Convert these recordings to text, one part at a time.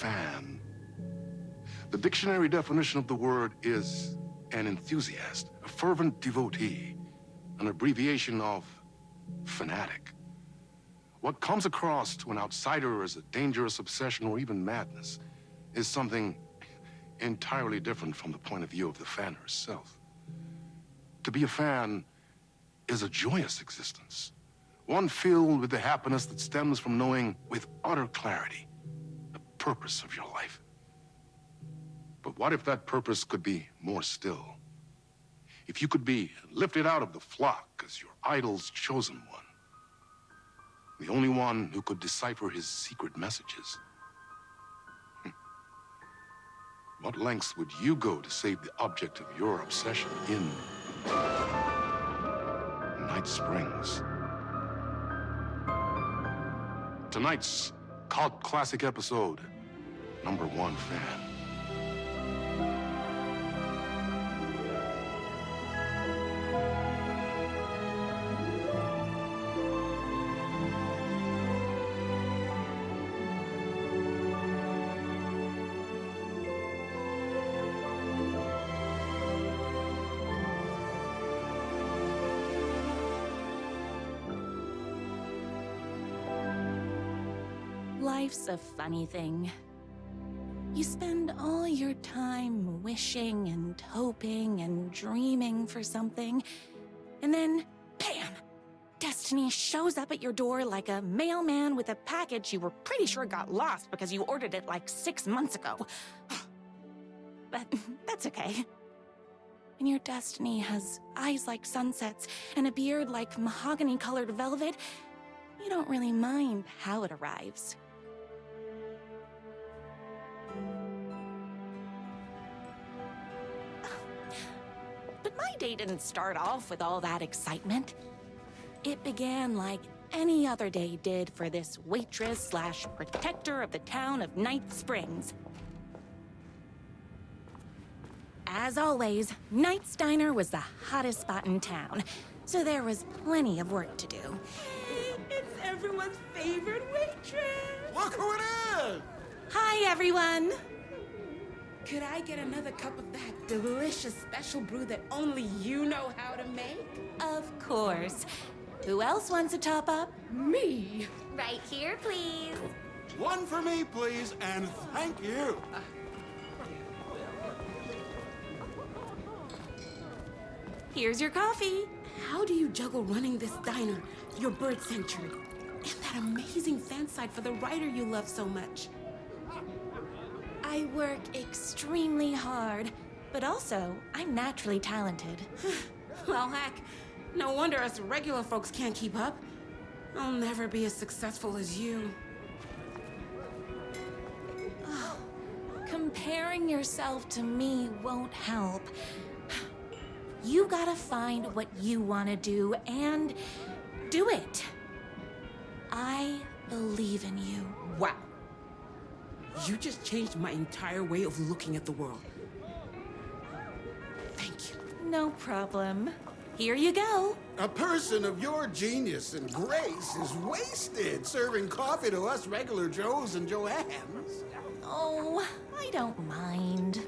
fan. The dictionary definition of the word is an enthusiast, a fervent devotee, an abbreviation of fanatic. What comes across to an outsider as a dangerous obsession or even madness is something entirely different from the point of view of the fan herself. To be a fan is a joyous existence, one filled with the happiness that stems from knowing with utter clarity the purpose of your life. But what if that purpose could be more still? If you could be lifted out of the flock as your idol's chosen one, the only one who could decipher his secret messages. What lengths would you go to save the object of your obsession in Night Springs? Tonight's cult classic episode, #1 fan. Life's a funny thing. You spend all your time wishing and hoping and dreaming for something, and then, bam! Destiny shows up at your door like a mailman with a package you were pretty sure got lost because you ordered it like 6 months ago. But that's okay. When your destiny has eyes like sunsets and a beard like mahogany-colored velvet, you don't really mind how it arrives. But my day didn't start off with all that excitement. It began like any other day did for this waitress/protector of the town of Night Springs. As always, Knight's Diner was the hottest spot in town, so there was plenty of work to do. Hey, it's everyone's favorite waitress! Look who it is! Hi, everyone! Could I get another cup of that delicious special brew that only you know how to make? Of course. Who else wants a top-up? Me! Right here, please. One for me, please, and thank you. Here's your coffee. How do you juggle running this diner, your bird sanctuary, and that amazing fan site for the writer you love so much? I work extremely hard, but also, I'm naturally talented. Well, heck, no wonder us regular folks can't keep up. I'll never be as successful as you. Oh, comparing yourself to me won't help. You gotta find what you want to do and do it. I believe in you. Wow. You just changed my entire way of looking at the world. Thank you. No problem. Here you go. A person of your genius and grace is wasted serving coffee to us regular Joes and Joannes. Oh, I don't mind.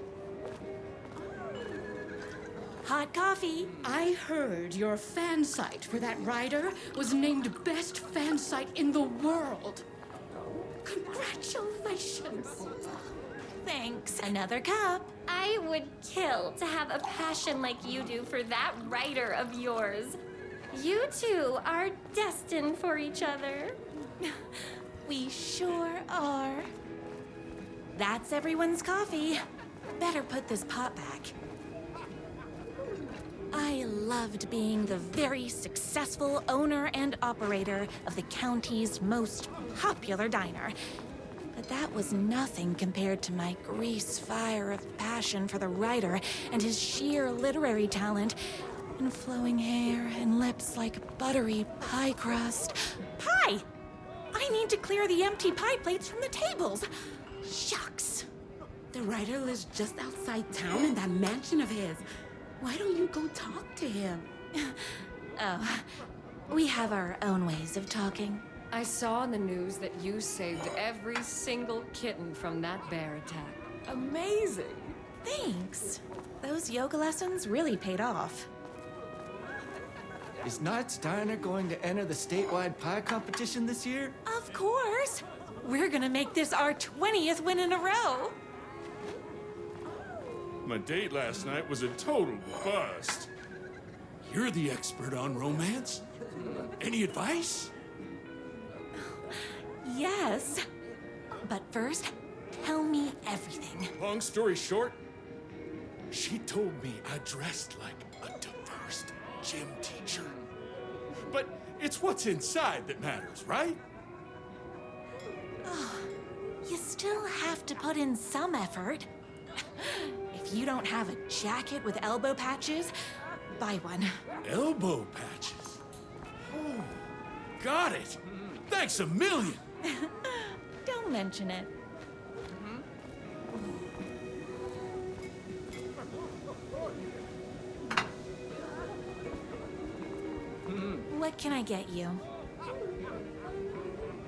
Hot coffee. I heard your fan site for that writer was named best fan site in the world. Congratulations. Thanks. Another cup. I would kill to have a passion like you do for that writer of yours. You two are destined for each other. We sure are. That's everyone's coffee. Better put this pot back. I loved being the very successful owner and operator of the county's most popular diner. But that was nothing compared to my grease fire of passion for the writer and his sheer literary talent, and flowing hair and lips like buttery pie crust. Pie! I need to clear the empty pie plates from the tables. Shucks. The writer lives just outside town in that mansion of his. Why don't you go talk to him? Oh, we have our own ways of talking. I saw in the news that you saved every single kitten from that bear attack. Amazing! Thanks. Those yoga lessons really paid off. Is Knight's Diner going to enter the statewide pie competition this year? Of course! We're gonna make this our 20th win in a row! My date last night was a total bust. You're the expert on romance. Any advice? Yes. But first, tell me everything. Long story short, She told me I dressed like a diverse gym teacher. but it's what's inside that matters, right? You still have to put in some effort. If you don't have a jacket with elbow patches, buy one. Elbow patches. Oh, got it. Thanks a million. Don't mention it. What can I get you?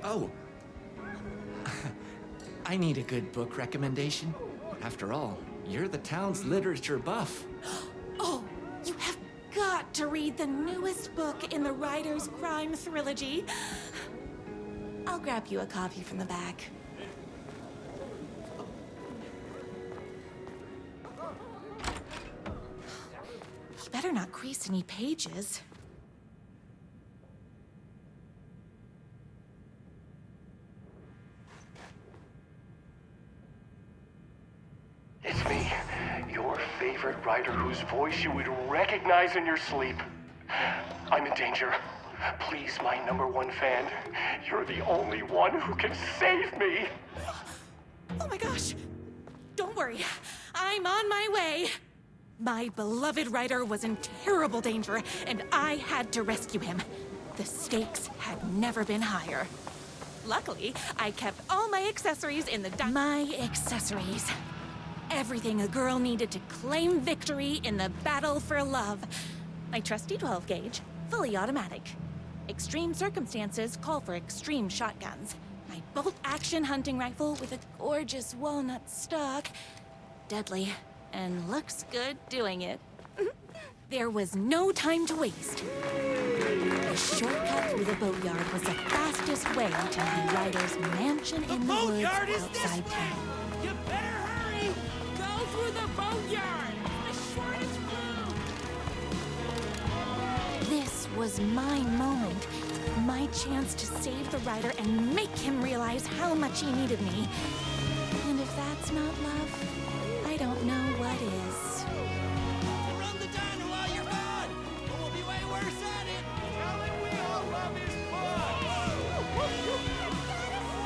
Oh. I need a good book recommendation. After all, you're the town's literature buff. Oh, you have got to read the newest book in the Writer's Crime Trilogy. I'll grab you a copy from the back. You better not crease any pages. It's me, your favorite writer whose voice you would recognize in your sleep. I'm in danger. Please, my #1 fan, you're the only one who can save me. Oh my gosh! Don't worry, I'm on my way. My beloved writer was in terrible danger, and I had to rescue him. The stakes had never been higher. Luckily, I kept all my accessories in the My accessories. Everything a girl needed to claim victory in the battle for love. My trusty 12 gauge, fully automatic. Extreme circumstances call for extreme shotguns. My bolt-action hunting rifle with a gorgeous walnut stock. Deadly, and looks good doing it. There was no time to waste. The shortcut through the boatyard was the fastest way to my writer's mansion in the woods outside town. You better hurry! Go through the boatyard! The shortest route! This was my moment. My chance to save the writer and make him realize how much he needed me. And if that's not love, I don't know what is. Run the diner while you're gone, or we'll be way worse at it. Tell him we all love his book.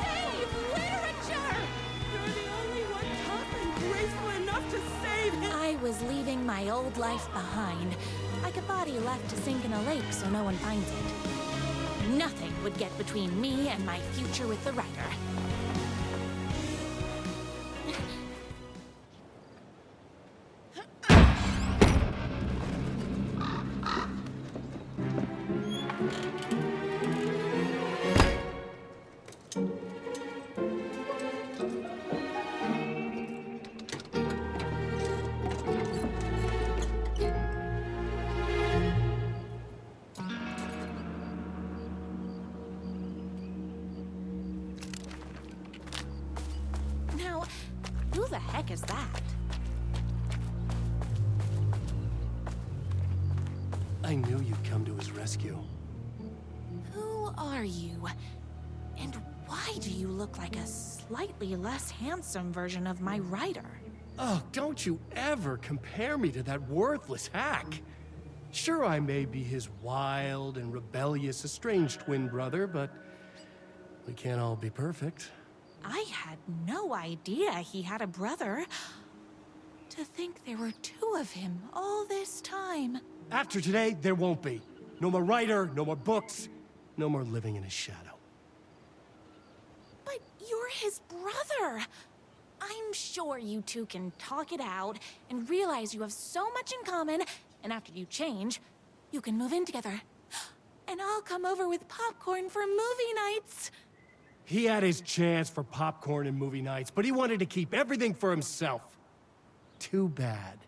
Save literature! You're the only one tough and graceful enough to save him! I was leaving my old life behind, like a body left to sink in a lake so no one finds it. Nothing would get between me and my future with the writer. Now, who the heck is that? I knew you'd come to his rescue. Who are you? And why do you look like a slightly less handsome version of my writer? Oh, don't you ever compare me to that worthless hack. Sure, I may be his wild and rebellious estranged twin brother, but we can't all be perfect. I had no idea he had a brother. To think there were two of him all this time. After today, there won't be. No more writer, no more books, no more living in his shadow. But you're his brother. I'm sure you two can talk it out and realize you have so much in common, and after you change, you can move in together. and I'll come over with popcorn for movie nights. He had his chance for popcorn and movie nights, but he wanted to keep everything for himself. Too bad.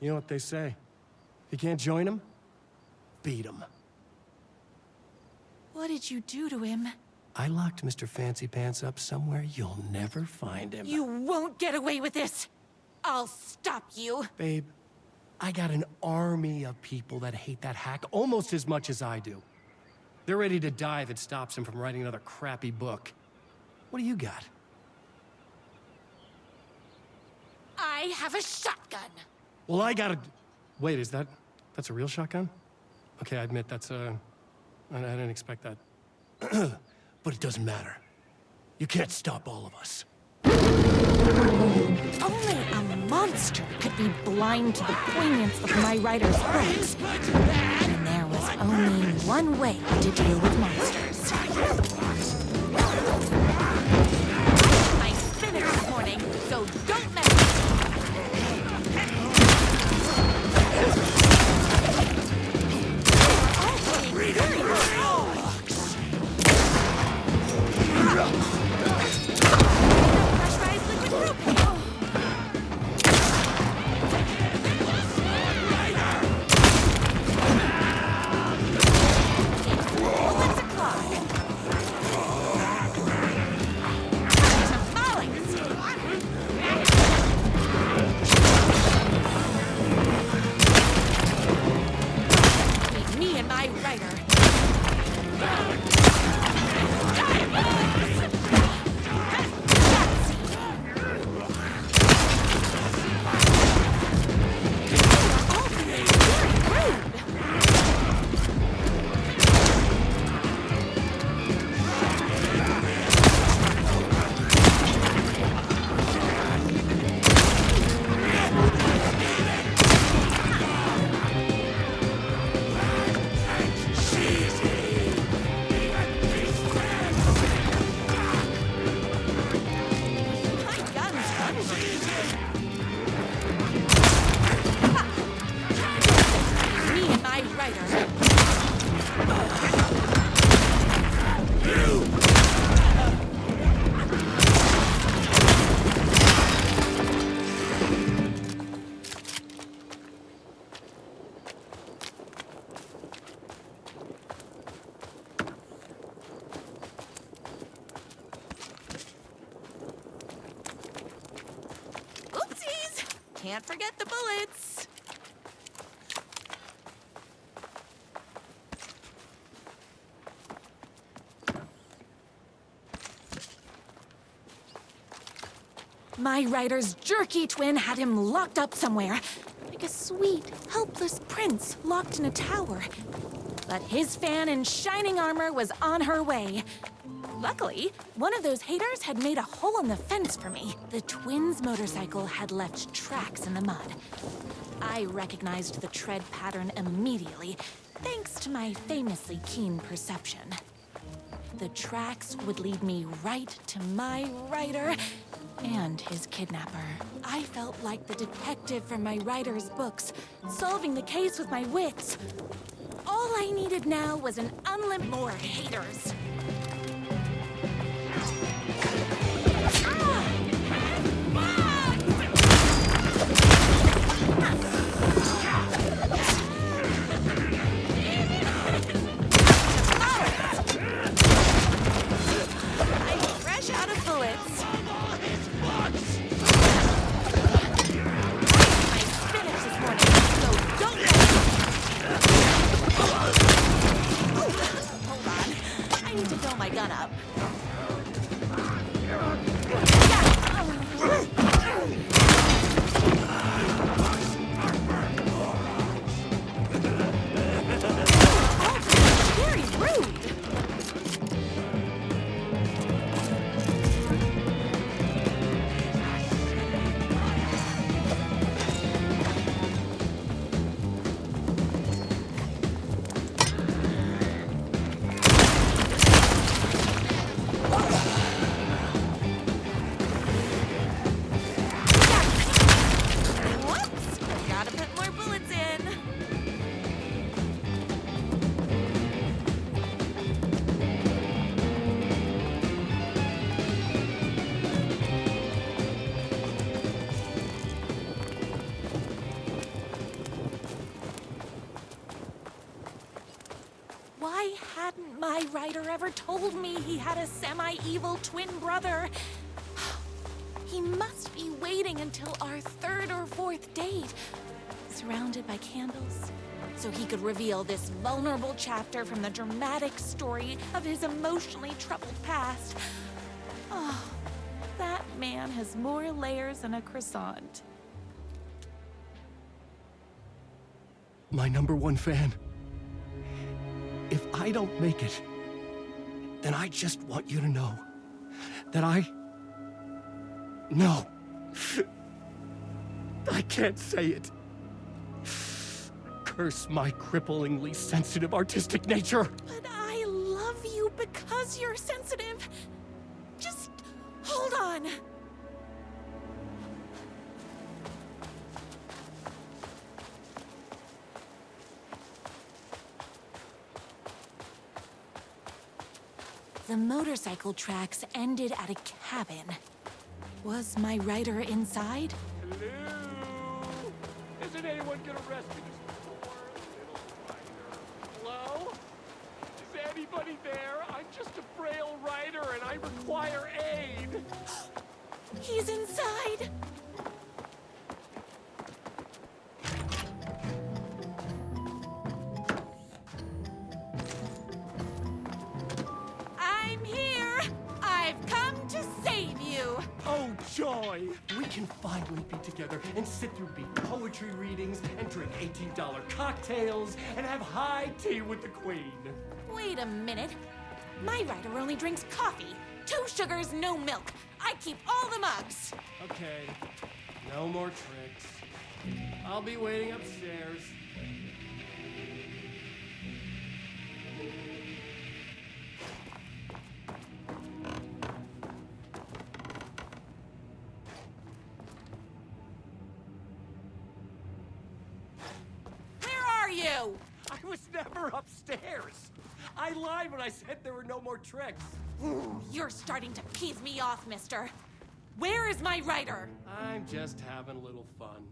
You know what they say? If you can't join him, beat him. What did you do to him? I locked Mr. Fancy Pants up somewhere you'll never find him. You won't get away with this. I'll stop you. Babe, I got an army of people that hate that hack almost as much as I do. They're ready to die if it stops him from writing another crappy book. What do you got? I have a shotgun. Well, I got a... Wait, that's a real shotgun? Okay, I admit that's I didn't expect that. But it doesn't matter. You can't stop all of us. Only a monster could be blind to the poignance of my writer's books. And there was only one way to deal with monsters. I finished this morning, so don't mess with pressurized liquid propane. Bullets o'clock. Tamales. Between me and my writer. Can't forget the bullets. My writer's jerky twin had him locked up somewhere, like a sweet, helpless prince locked in a tower. But his fan in shining armor was on her way. Luckily, one of those haters had made a hole in the fence for me. The twins' motorcycle had left tracks in the mud. I recognized the tread pattern immediately, thanks to my famously keen perception. The tracks would lead me right to my writer and his kidnapper. I felt like the detective from my writer's books, solving the case with my wits. All I needed now was an unlimited more haters. To Why hadn't my writer ever told me he had a semi-evil twin brother? He must be waiting until our third or fourth date, surrounded by candles, so he could reveal this vulnerable chapter from the dramatic story of his emotionally troubled past. Oh, that man has more layers than a croissant. My #1 fan. If I don't make it, then I just want you to know that No. I can't say it. Curse my cripplingly sensitive artistic nature. But I love you because you're sensitive. Just hold on. The motorcycle tracks ended at a cabin. Was my writer inside? Hello? Isn't anyone gonna rescue this poor little writer? Hello? Is anybody there? I'm just a frail writer and I require aid. He's inside. I'm here. I've come to save you. Oh, joy! We can finally be together and sit through big poetry readings and drink $18 cocktails and have high tea with the Queen. Wait a minute. My writer only drinks coffee. 2 sugars, no milk. I keep all the mugs. Okay, no more tricks. I'll be waiting upstairs. You! I was never upstairs. I lied when I said there were no more tricks. You're starting to piss me off, mister. Where is my writer? I'm just having a little fun.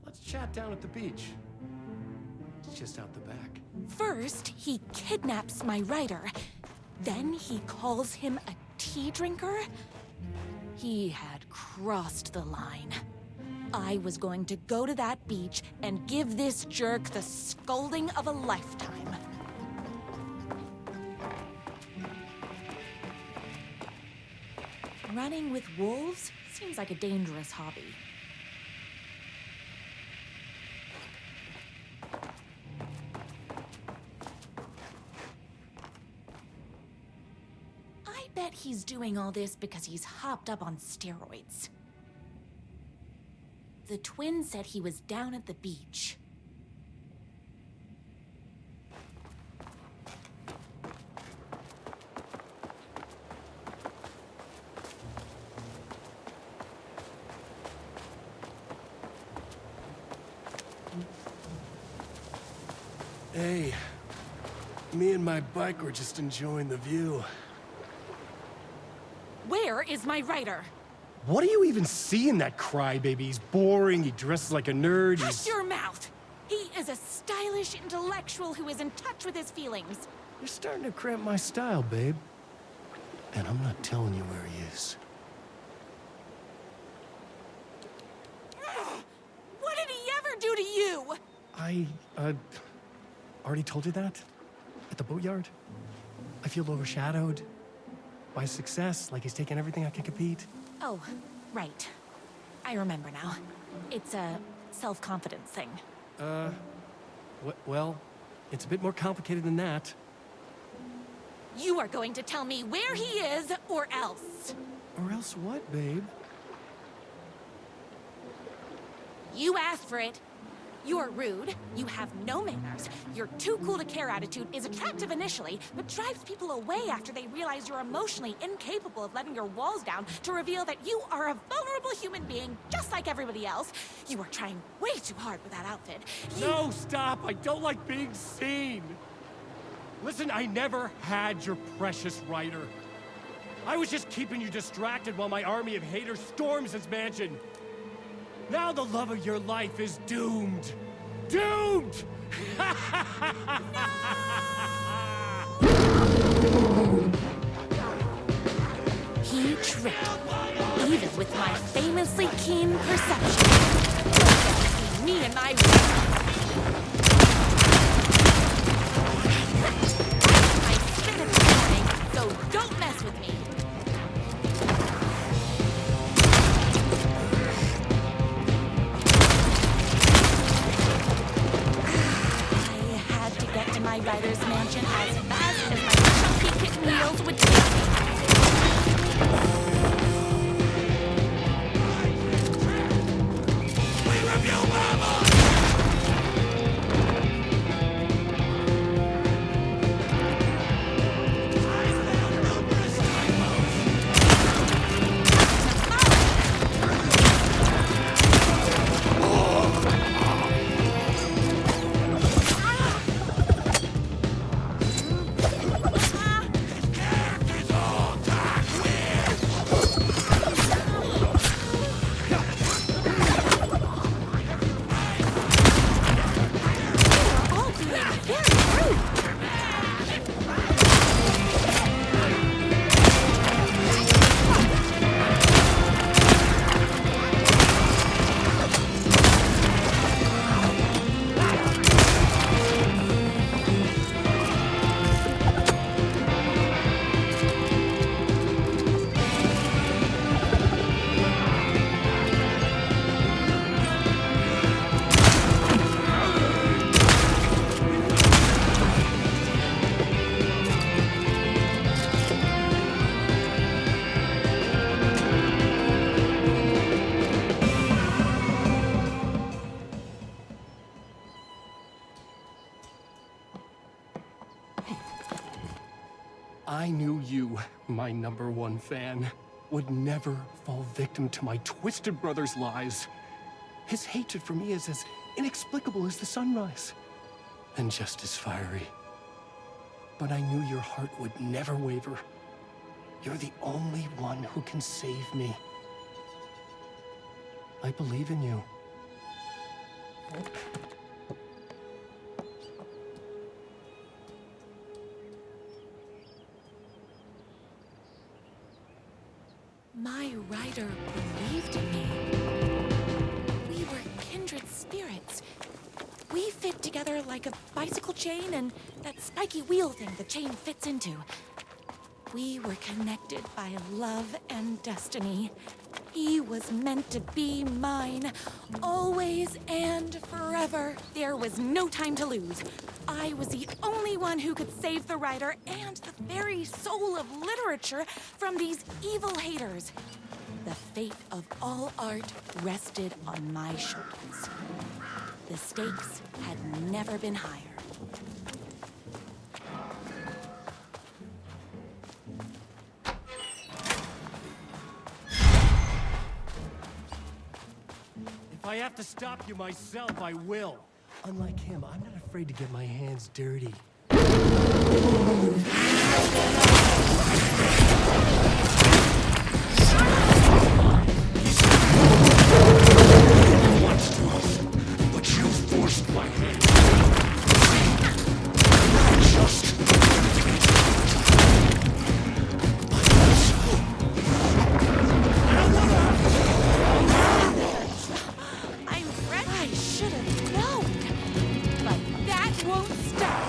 Let's chat down at the beach. It's just out the back. First, he kidnaps my writer. Then he calls him a tea drinker. He had crossed the line. I was going to go to that beach and give this jerk the scolding of a lifetime. Running with wolves seems like a dangerous hobby. I bet he's doing all this because he's hopped up on steroids. The twin said he was down at the beach. Hey, me and my bike were just enjoying the view. Where is my writer? What do you even see in that crybaby? He's boring, he dresses like a nerd, Hush your mouth! He is a stylish intellectual who is in touch with his feelings. You're starting to cramp my style, babe. And I'm not telling you where he is. What did he ever do to you? I, already told you that? At the boatyard? I feel overshadowed by success, like he's taking everything I can compete. Oh, right. I remember now. It's a self-confidence thing. Well, it's a bit more complicated than that. You are going to tell me where he is, or else. Or else what, babe? You asked for it. You're rude, you have no manners, your too cool to care attitude is attractive initially, but drives people away after they realize you're emotionally incapable of letting your walls down to reveal that you are a vulnerable human being just like everybody else. You are trying way too hard with that outfit. No, stop! I don't like being seen! Listen, I never had your precious writer. I was just keeping you distracted while my army of haters storms his mansion. Now the love of your life is doomed. Doomed! No! with my famously keen perception. Between me and my I spit it this morning, so don't mess with me. I had to get to my writer's mansion as fast as my chunky kitten wheels would take me. I knew you, my #1 fan, would never fall victim to my twisted brother's lies. His hatred for me is as inexplicable as the sunrise, and just as fiery. But I knew your heart would never waver. You're the only one who can save me. I believe in you. My writer believed in me. We were kindred spirits. We fit together like a bicycle chain and that spiky wheel thing the chain fits into. We were connected by love and destiny. He was meant to be mine, always and forever. There was no time to lose. I was the only one who could save the writer and the very soul of literature from these evil haters. The fate of all art rested on my shoulders. The stakes had never been higher. If I have to stop you myself, I will. Unlike him, I'm not afraid to get my hands dirty. But you forced my hand. I'm ready. I should have known. But that won't stop.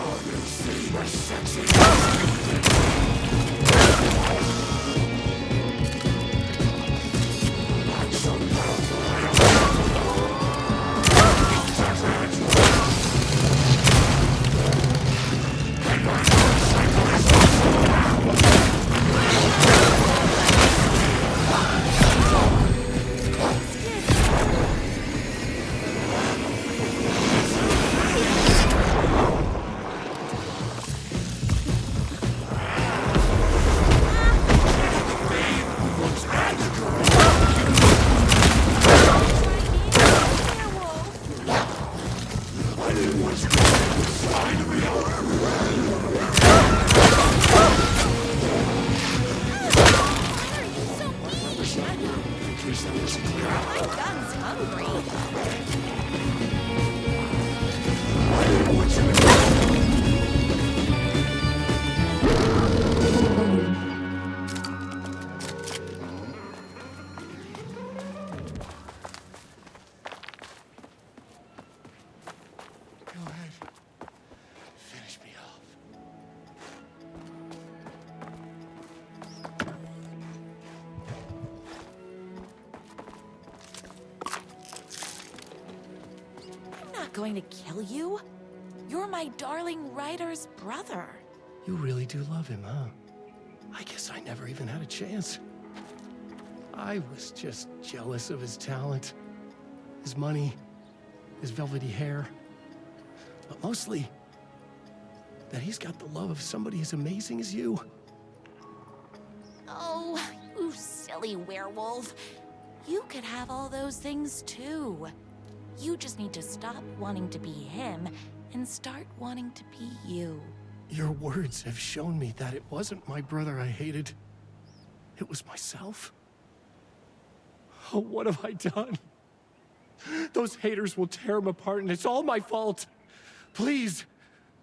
going to kill you? You're my darling writer's brother. You really do love him, huh? I guess I never even had a chance. I was just jealous of his talent, his money, his velvety hair. But mostly, that he's got the love of somebody as amazing as you. Oh, you silly werewolf. You could have all those things too. You just need to stop wanting to be him and start wanting to be you. Your words have shown me that it wasn't my brother I hated. It was myself. Oh, what have I done? Those haters will tear him apart, and it's all my fault. Please,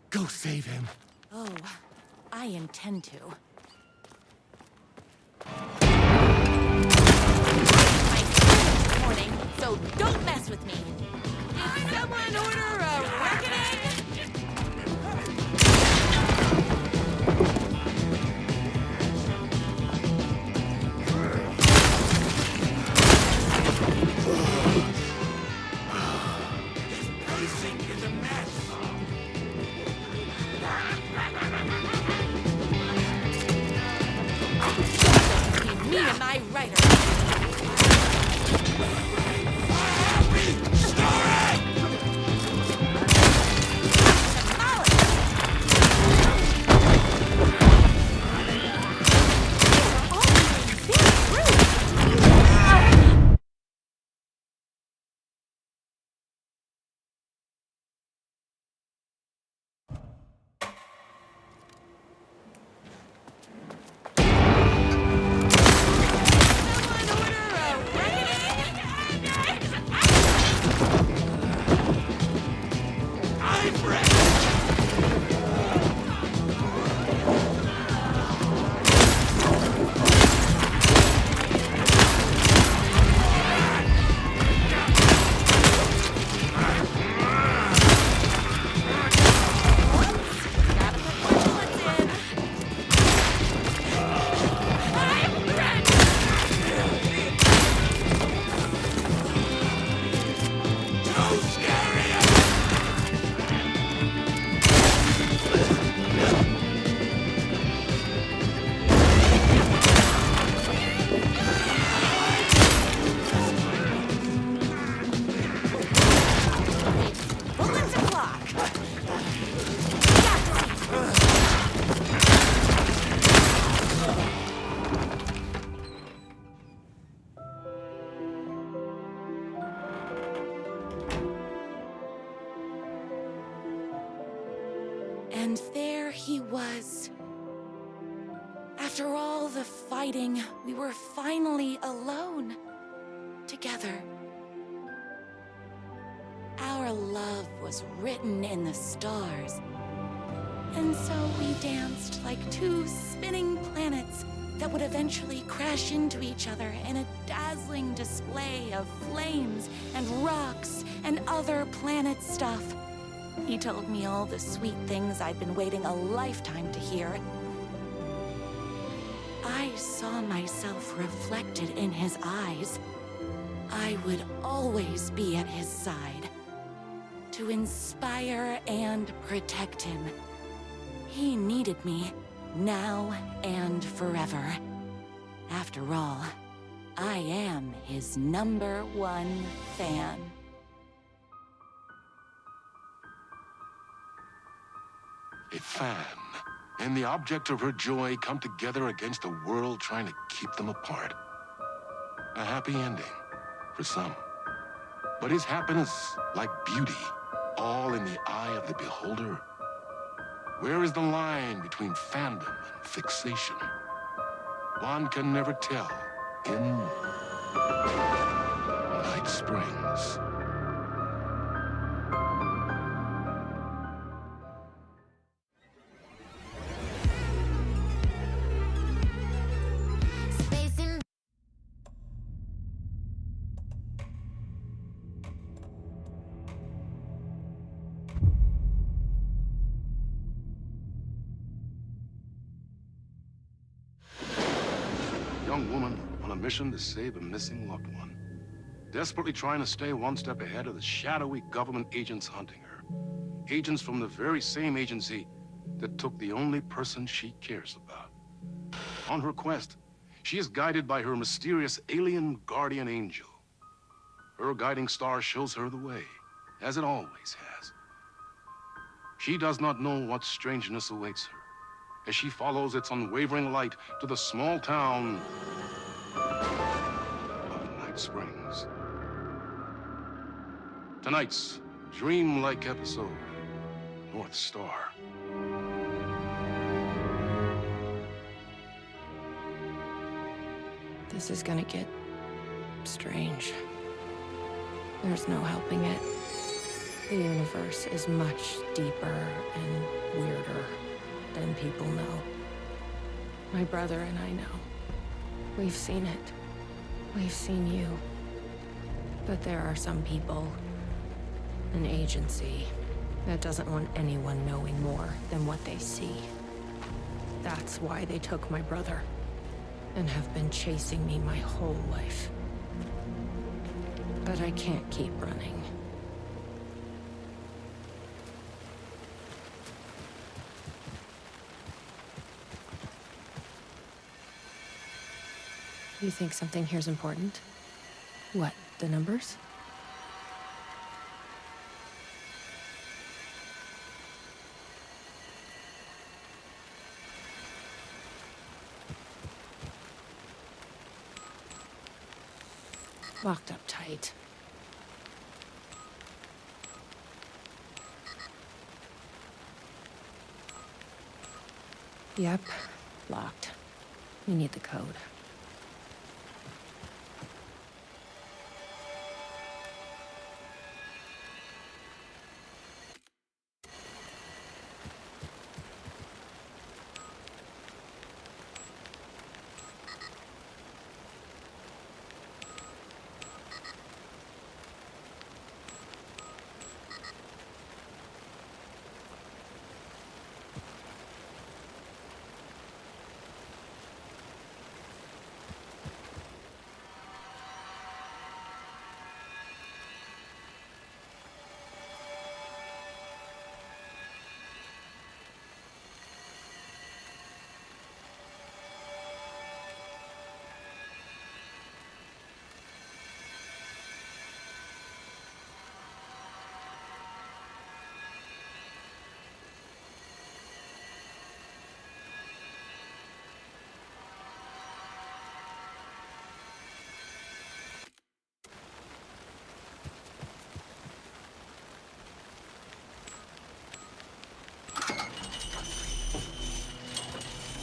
go save him. Oh, I intend to. My morning, so don't mess with me. Did someone order a reckoning? Me and my writer. And there he was. After all the fighting, we were finally alone. Together. Our love was written in the stars. And so we danced like two spinning planets that would eventually crash into each other in a dazzling display of flames and rocks and other planet stuff. He told me all the sweet things I'd been waiting a lifetime to hear. I saw myself reflected in his eyes. I would always be at his side, to inspire and protect him. He needed me, now and forever. After all, I am his #1 fan. A fan and the object of her joy come together against a world trying to keep them apart. A happy ending for some. But is happiness, like beauty, all in the eye of the beholder? Where is the line between fandom and fixation? One can never tell in Night Springs. Young woman on a mission to save a missing loved one. desperately trying to stay one step ahead of the shadowy government agents hunting her. Agents from the very same agency that took the only person she cares about. On her quest, she is guided by her mysterious alien guardian angel. Her guiding star shows her the way, as it always has. She does not know what strangeness awaits her as she follows its unwavering light to the small town of Night Springs. Tonight's dreamlike episode, North Star. This is gonna get strange. There's no helping it. The universe is much deeper and weirder than people know. My brother and I know. We've seen it. We've seen you. But there are some people, an agency, that doesn't want anyone knowing more than what they see. That's why they took my brother and have been chasing me my whole life. But I can't keep running. You think something here's important? What, the numbers? Locked up tight. Yep, locked. We need the code.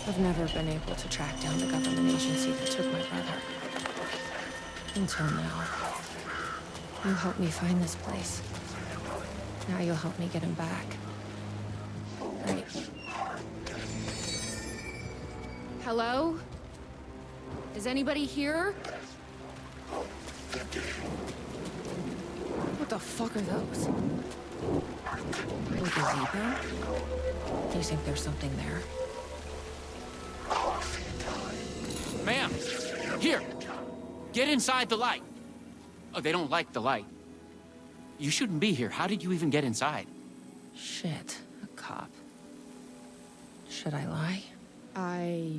I've never been able to track down the government agency that took my brother. Until now. You helped me find this place. Now you'll help me get him back. Right. Hello? Is anybody here? What the fuck are those? Like a zebra? Do you think there's something there? Ma'am, here, get inside the light. Oh, they don't like the light. You shouldn't be here. How did you even get inside? Shit, a cop. Should I lie? I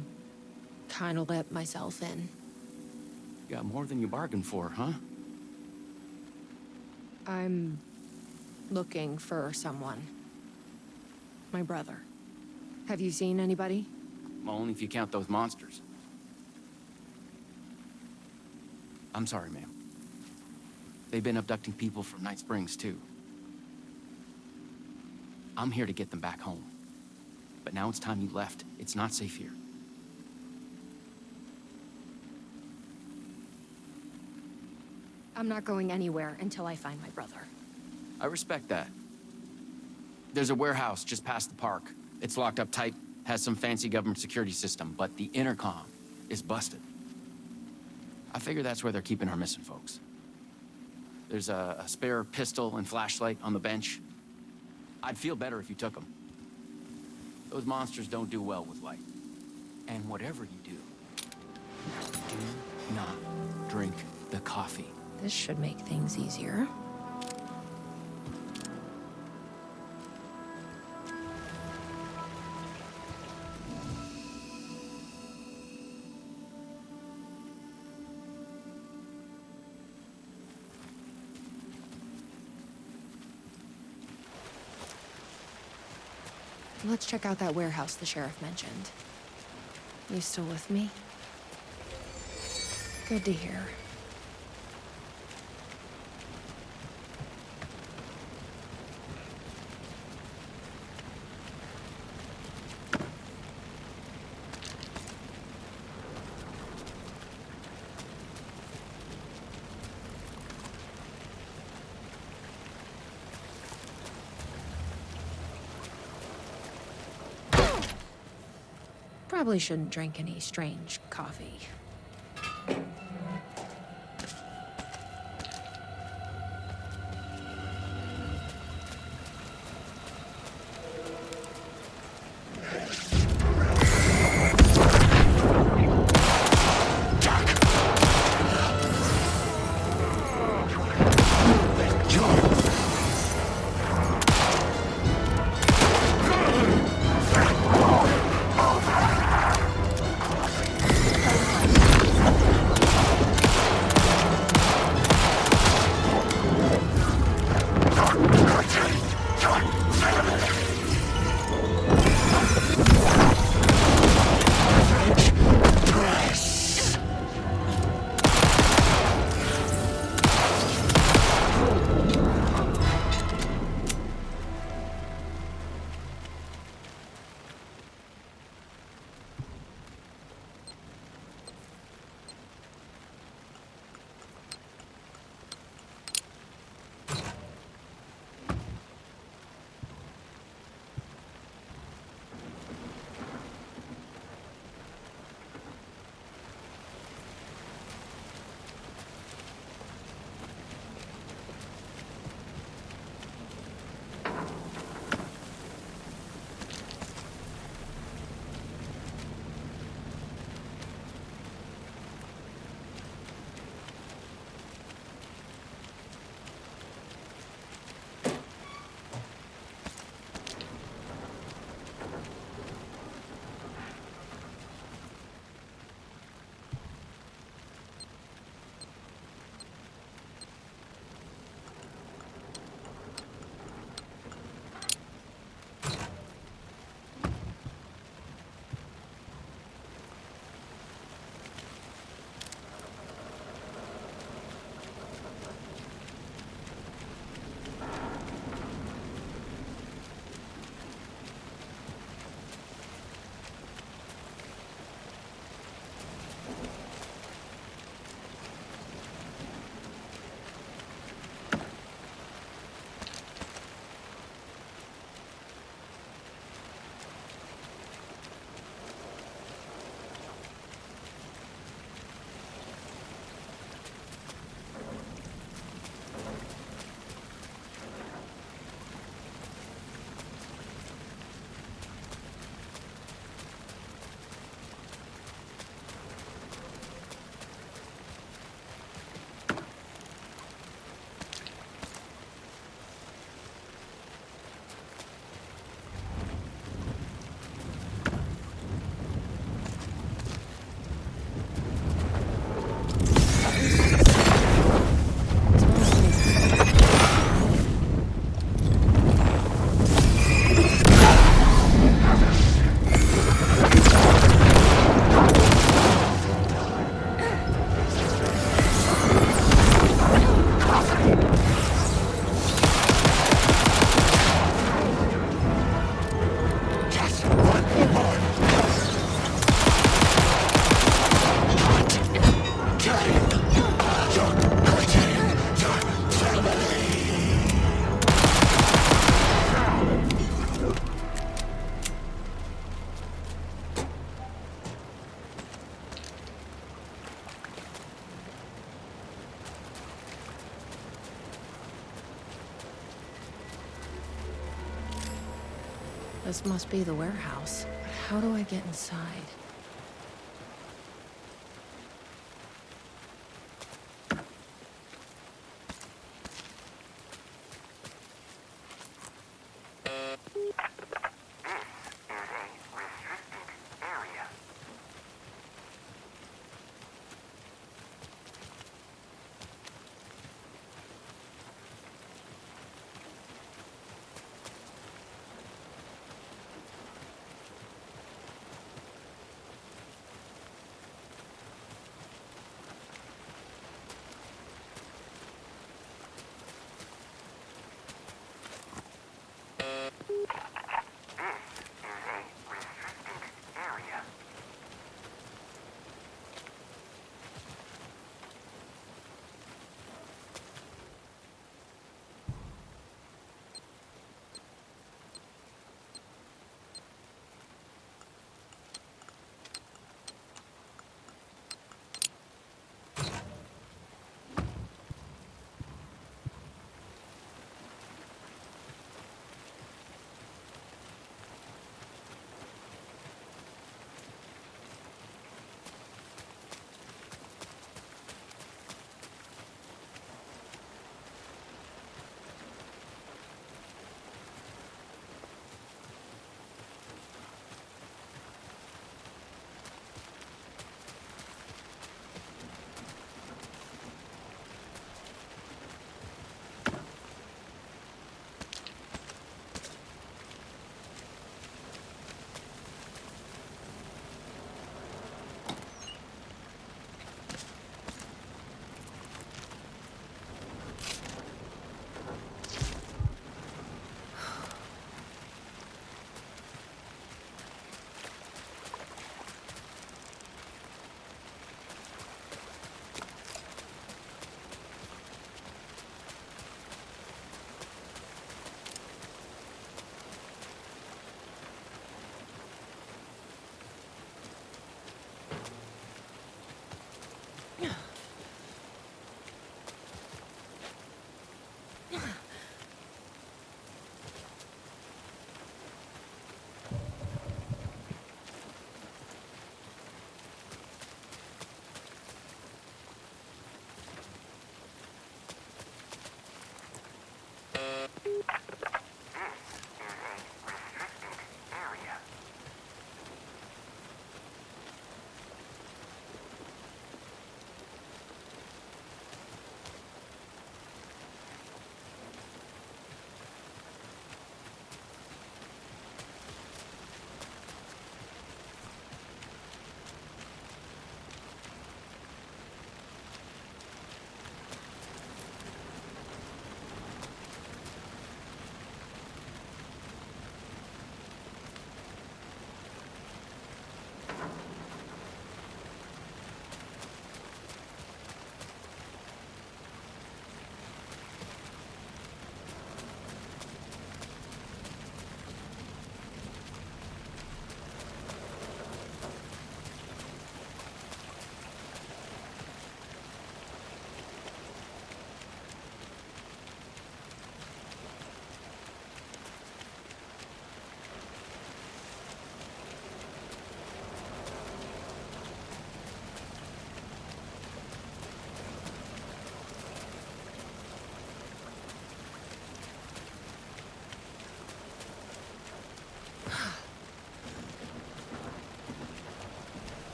kinda let myself in. You got more than you bargained for, huh? I'm looking for someone. My brother. Have you seen anybody? Well, only if you count those monsters. I'm sorry, ma'am. They've been abducting people from Night Springs, too. I'm here to get them back home. But now it's time you left. It's not safe here. I'm not going anywhere until I find my brother. I respect that. There's a warehouse just past the park. It's locked up tight, has some fancy government security system, but the intercom is busted. I figure that's where they're keeping our missing folks. There's a spare pistol and flashlight on the bench. I'd feel better if you took them. Those monsters don't do well with light. And whatever you do not drink the coffee. This should make things easier. Let's check out that warehouse the sheriff mentioned. You still with me? Good to hear. Probably shouldn't drink any strange coffee. This must be the warehouse. But how do I get inside?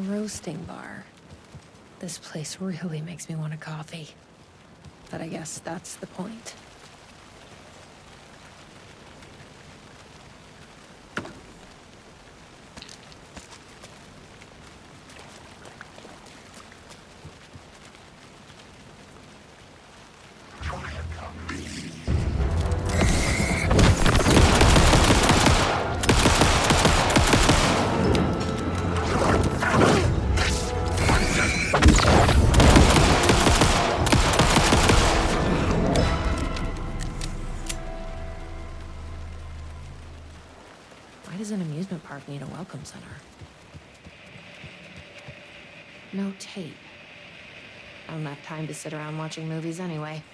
roasting bar. This place really makes me want a coffee. But I guess that's the point. Why does an amusement park need a welcome center? No tape. I don't have time to sit around watching movies anyway.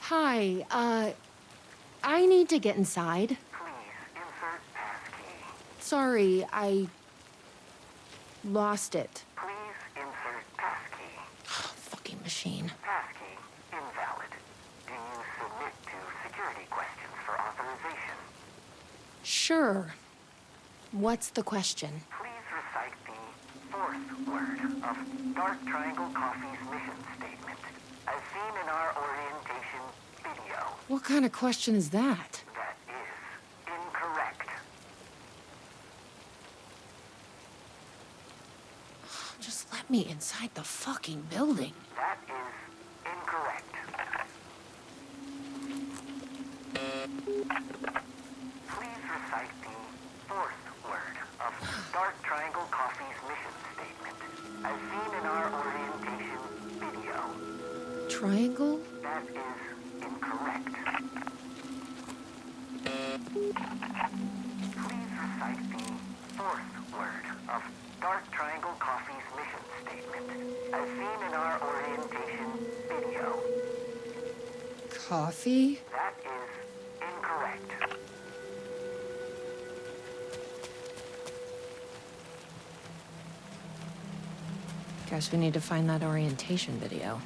Hi, I need to get inside. Please insert passkey. Sorry, I lost it. Please insert passkey. Fucking machine. Passkey invalid. Do you submit to security questions for authorization? Sure. What's the question? Please recite the fourth word of Dark Triangle Coffee's mission statement, as seen in our orientation video. What kind of question is that? That is incorrect. Just let me inside the fucking building. That is incorrect. Please recite the fourth word of Dark Triangle Coffee's mission statement, as seen in our orientation video. Triangle? That is incorrect. Please recite the fourth word of Dark Triangle Coffee's mission statement, as seen in our orientation video. Coffee? That is incorrect. Guess we need to find that orientation video.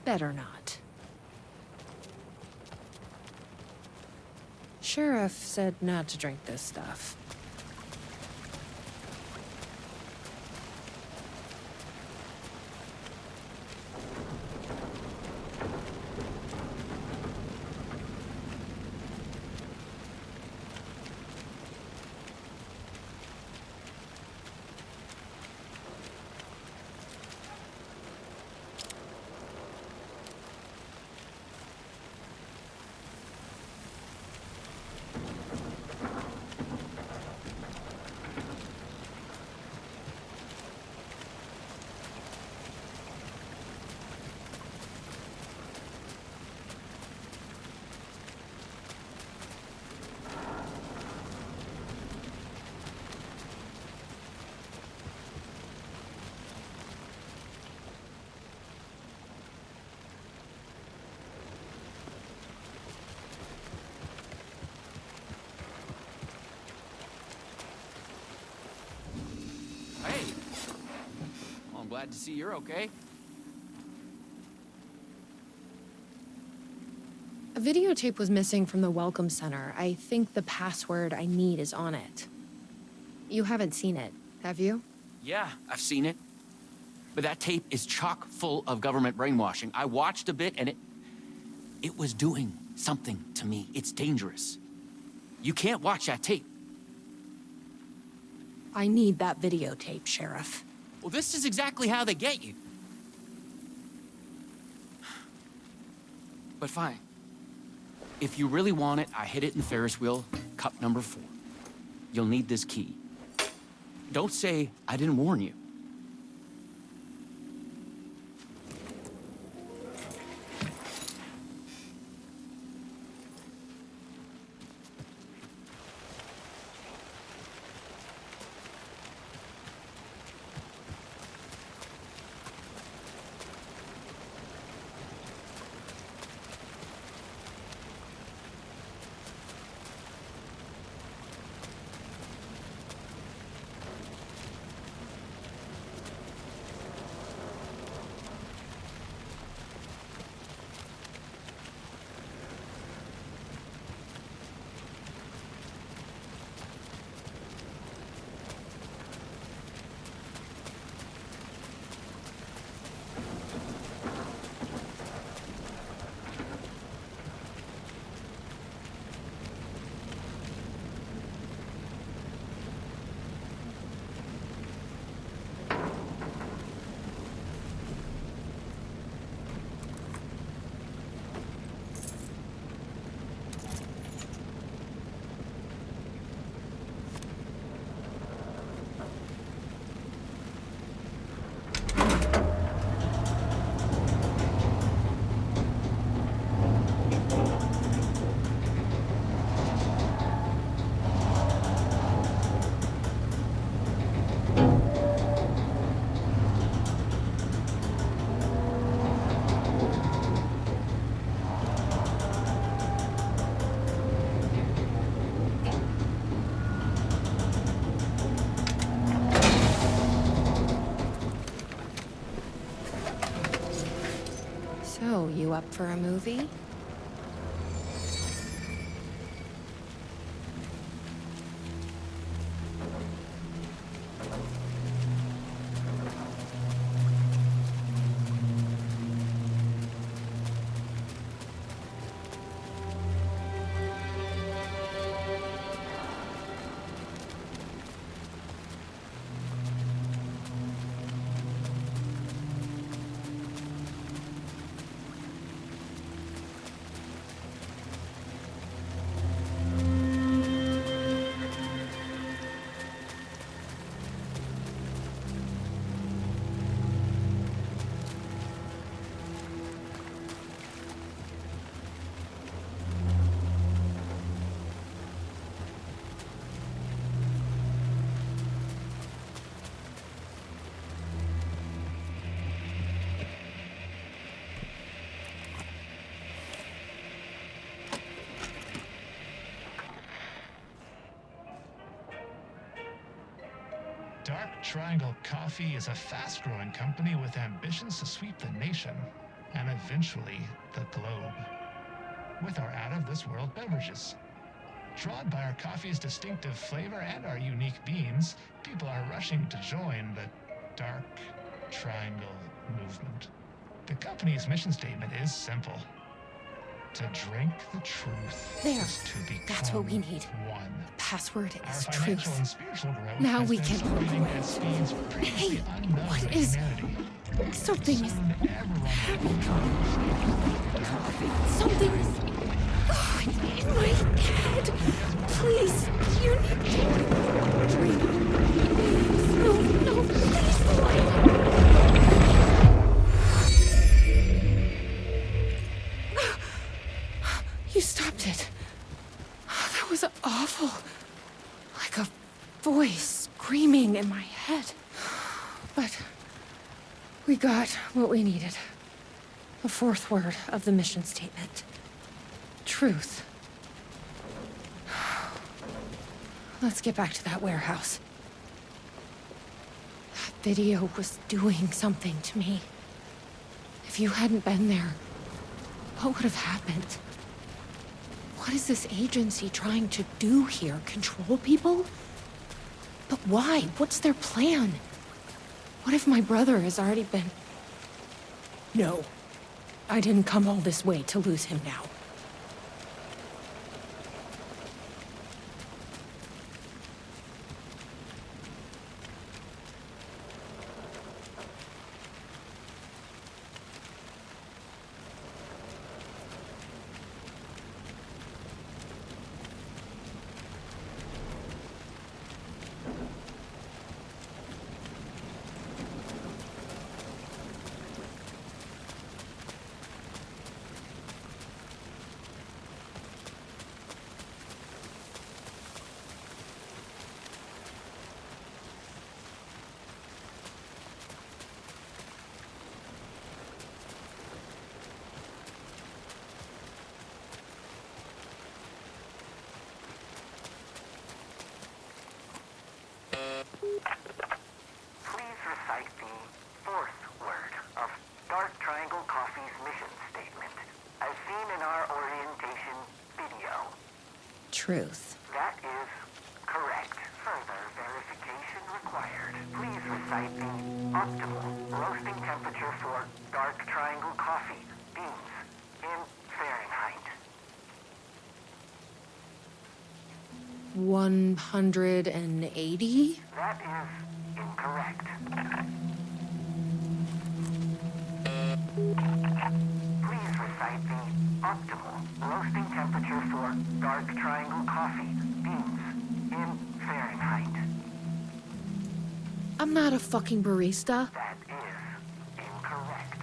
Better not. sheriff said not to drink this stuff. Glad to see you're okay. A videotape was missing from the Welcome Center. I think the password I need is on it. You haven't seen it, have you? Yeah, I've seen it. But that tape is chock full of government brainwashing. I watched a bit and it was doing something to me. It's dangerous. You can't watch that tape. I need that videotape, Sheriff. Well, this is exactly how they get you. But fine. If you really want it, I hid it in Ferris wheel, cup number 4. You'll need this key. Don't say I didn't warn you. So, you up for a movie? Dark Triangle Coffee is a fast-growing company with ambitions to sweep the nation and eventually the globe with our out-of-this-world beverages. Drawn by our coffee's distinctive flavor and our unique beans, people are rushing to join the Dark Triangle movement. The company's mission statement is simple. To drink the truth There. is to become That's what we need. one. Password Our is financial truth. and spiritual growth Now has we been can accelerating operate. at speeds previously unknown What to is- humanity. Something is... Soon everyone will become Something is... Oh, it's in my head. Please, you need to drink. No, please. You stopped it. That was awful. Like a voice screaming in my head. But we got what we needed. The fourth word of the mission statement. Truth. Let's get back to that warehouse. That video was doing something to me. If you hadn't been there, what would have happened? What is this agency trying to do here? Control people? But why? What's their plan? What if my brother has already been... No. I didn't come all this way to lose him now. Please recite the fourth word of Dark Triangle Coffee's mission statement, as seen in our orientation video. Truth. That is correct. Further verification required. Please recite the optimal roasting temperature for Dark Triangle Coffee beans in Fahrenheit. 180? That is incorrect. Please recite the optimal roasting temperature for Dark Triangle Coffee beans in Fahrenheit. I'm not a fucking barista. That is incorrect.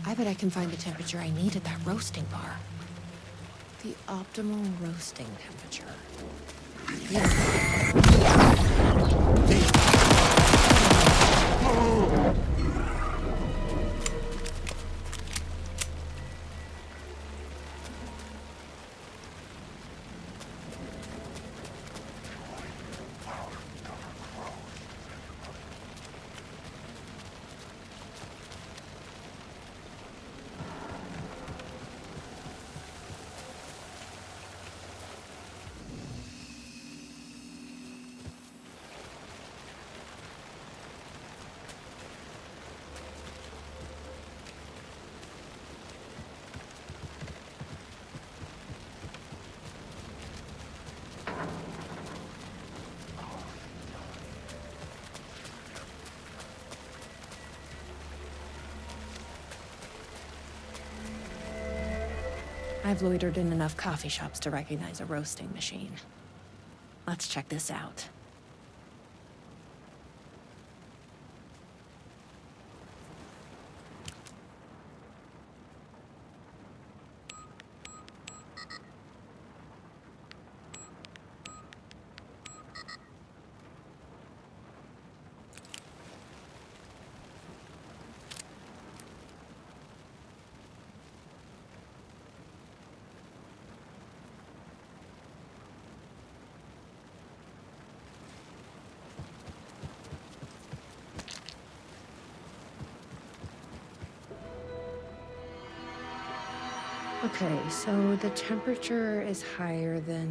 I bet I can find the temperature I need at that roasting bar. The optimal roasting temperature. I've loitered in enough coffee shops to recognize a roasting machine. Let's check this out. Okay, so the temperature is higher than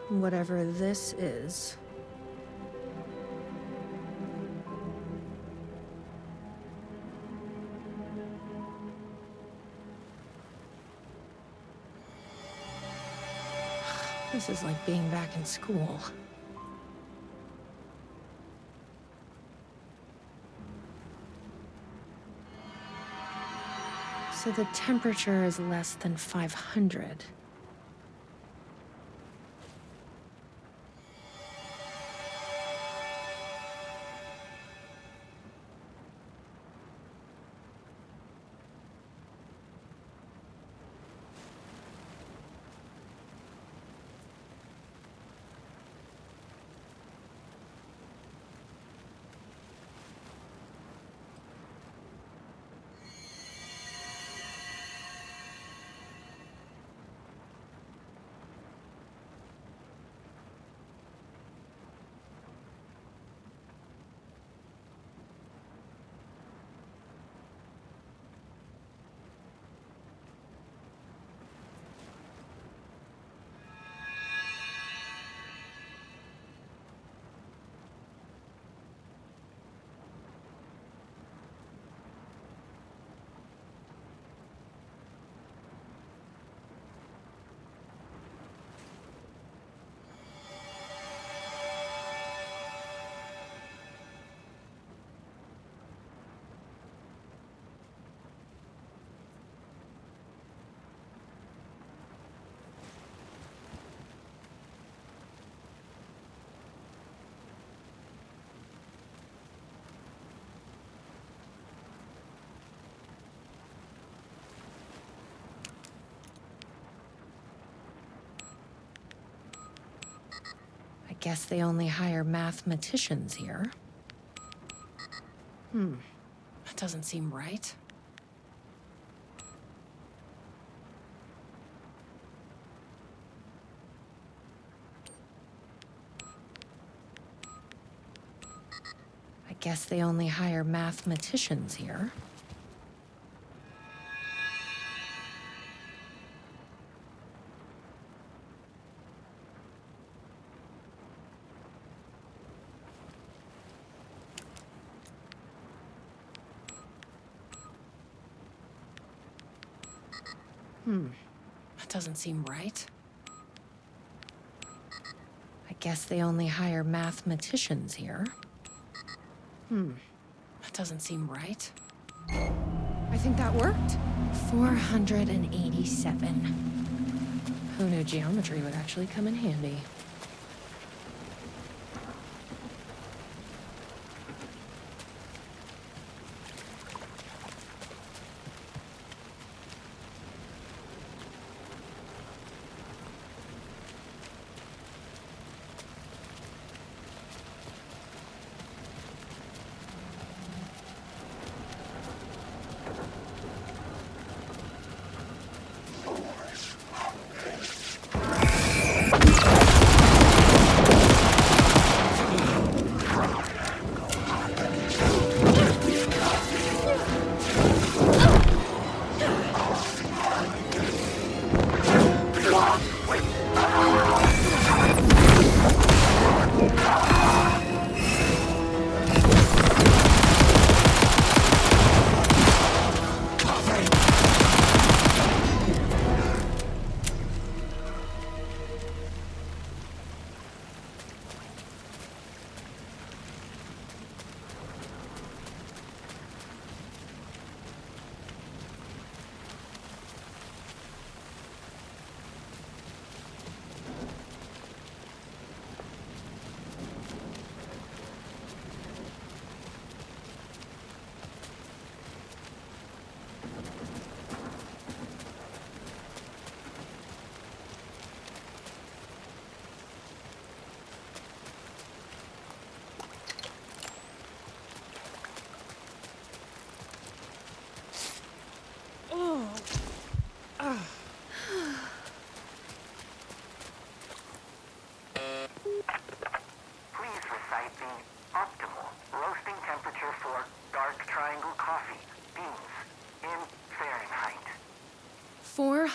whatever this is. This is like being back in school. So the temperature is less than 500. I guess they only hire mathematicians here. That doesn't seem right. I guess they only hire mathematicians here. That doesn't seem right. I guess they only hire mathematicians here. That doesn't seem right. I think that worked. 487. Who knew geometry would actually come in handy?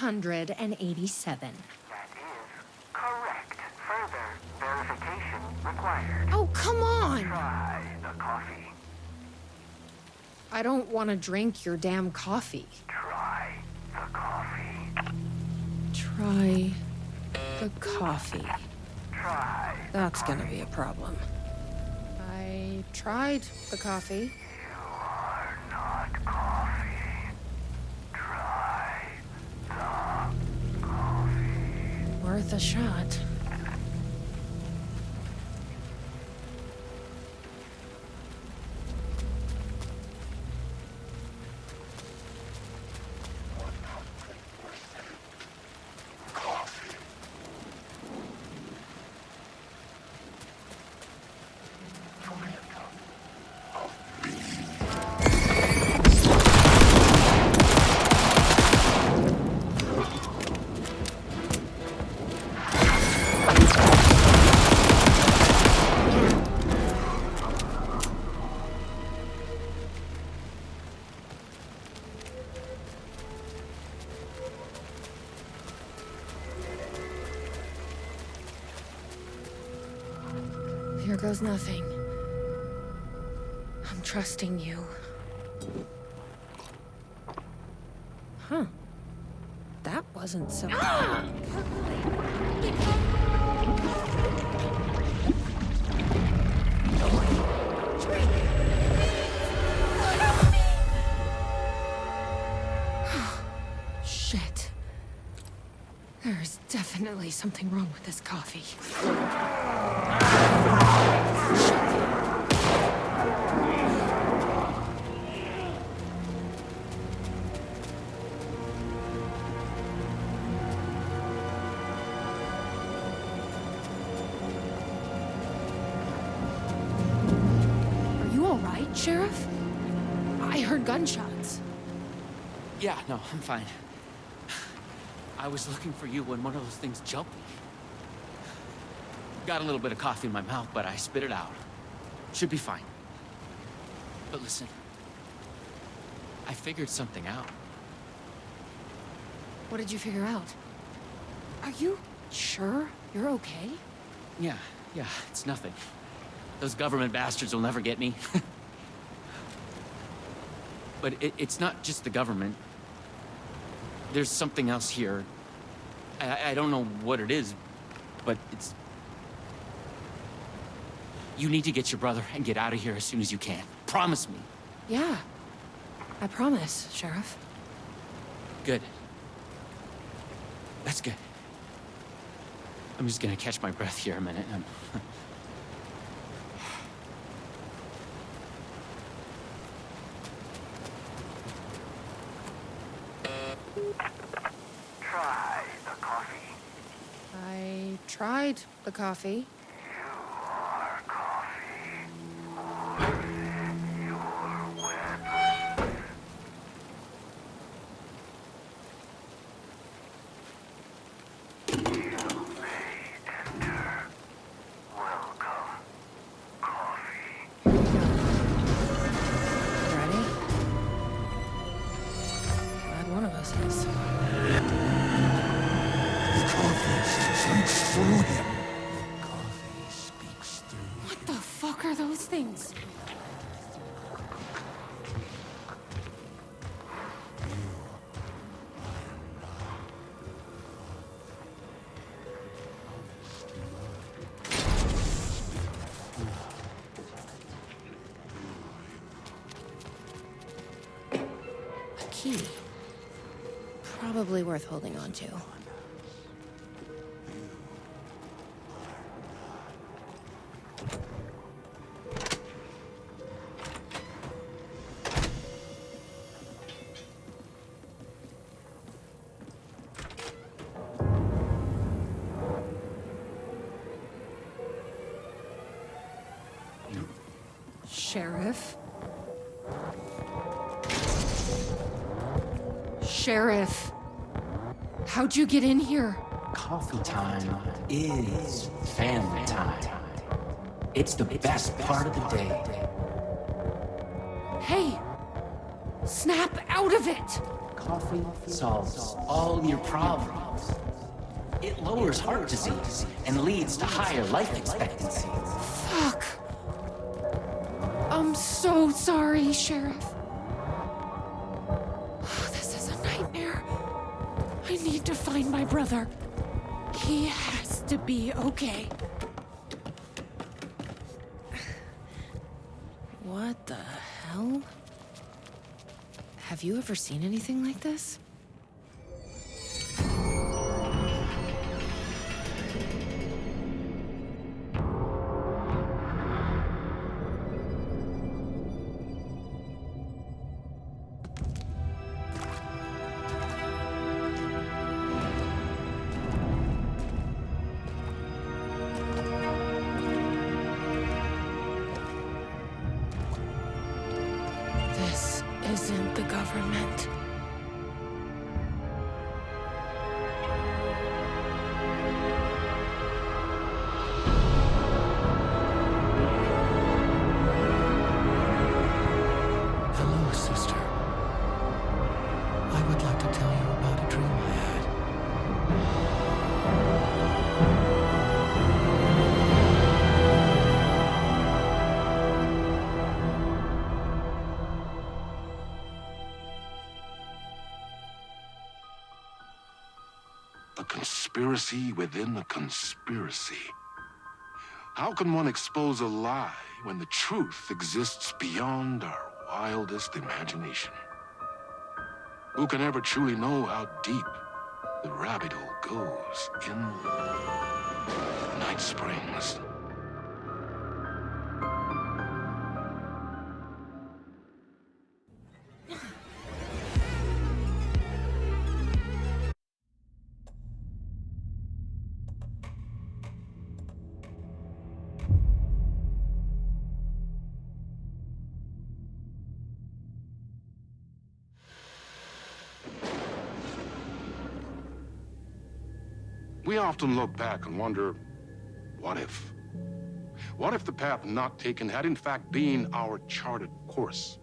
487. That is correct. Further verification required. Oh, come on! Try the coffee. I don't want to drink your damn coffee. Try the coffee. Try the coffee. Try. That's gonna be a problem. I tried the coffee. You are not coffee. Try the coffee. Worth a shot. Here goes nothing. I'm trusting you. Huh. That wasn't so... Shit. There's definitely something wrong with this coffee. Sheriff? I heard gunshots. Yeah, no, I'm fine. I was looking for you when one of those things jumped me. Got a little bit of coffee in my mouth, but I spit it out. Should be fine. But listen, I figured something out. What did you figure out? Are you sure you're okay? Yeah, it's nothing. Those government bastards will never get me. But it's not just the government. There's something else here. I don't know what it is, but it's... You need to get your brother and get out of here as soon as you can. Promise me. Yeah. I promise, Sheriff. Good. That's good. I'm just gonna catch my breath here a minute. Try the coffee. I tried the coffee. You are coffee. More than your weapons. You may enter. Welcome, coffee. Ready? Glad one of us is. Through him. Coffee speaks through. What the fuck are those things? A key. Probably worth holding on to. Sheriff? Sheriff? How'd you get in here? Coffee time is family time. It's the best part of the day. Hey! Snap out of it! coffee solves all your problems. It lowers heart disease and leads to higher life expectancy. Fuck. I'm so sorry, Sheriff. This is a nightmare. I need to find my brother. He has to be okay. What the hell? Have you ever seen anything like this? This isn't the government. Hello, sister. I would like to tell you about a dream I had. A conspiracy within a conspiracy. How can one expose a lie when the truth exists beyond our wildest imagination? Who can ever truly know how deep the rabbit hole goes in Night Springs? We often look back and wonder, what if? What if the path not taken had in fact been our charted course?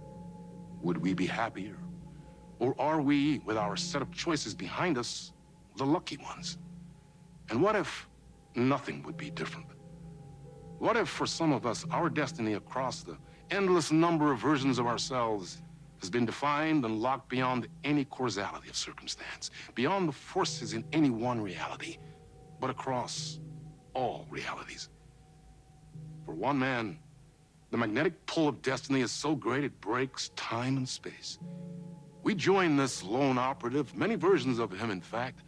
Would we be happier? Or are we, with our set of choices behind us, the lucky ones? And what if nothing would be different? What if, for some of us, our destiny across the endless number of versions of ourselves has been defined and locked beyond any causality of circumstance, beyond the forces in any one reality, but across all realities? For one man, the magnetic pull of destiny is so great it breaks time and space. We join this lone operative, many versions of him, in fact,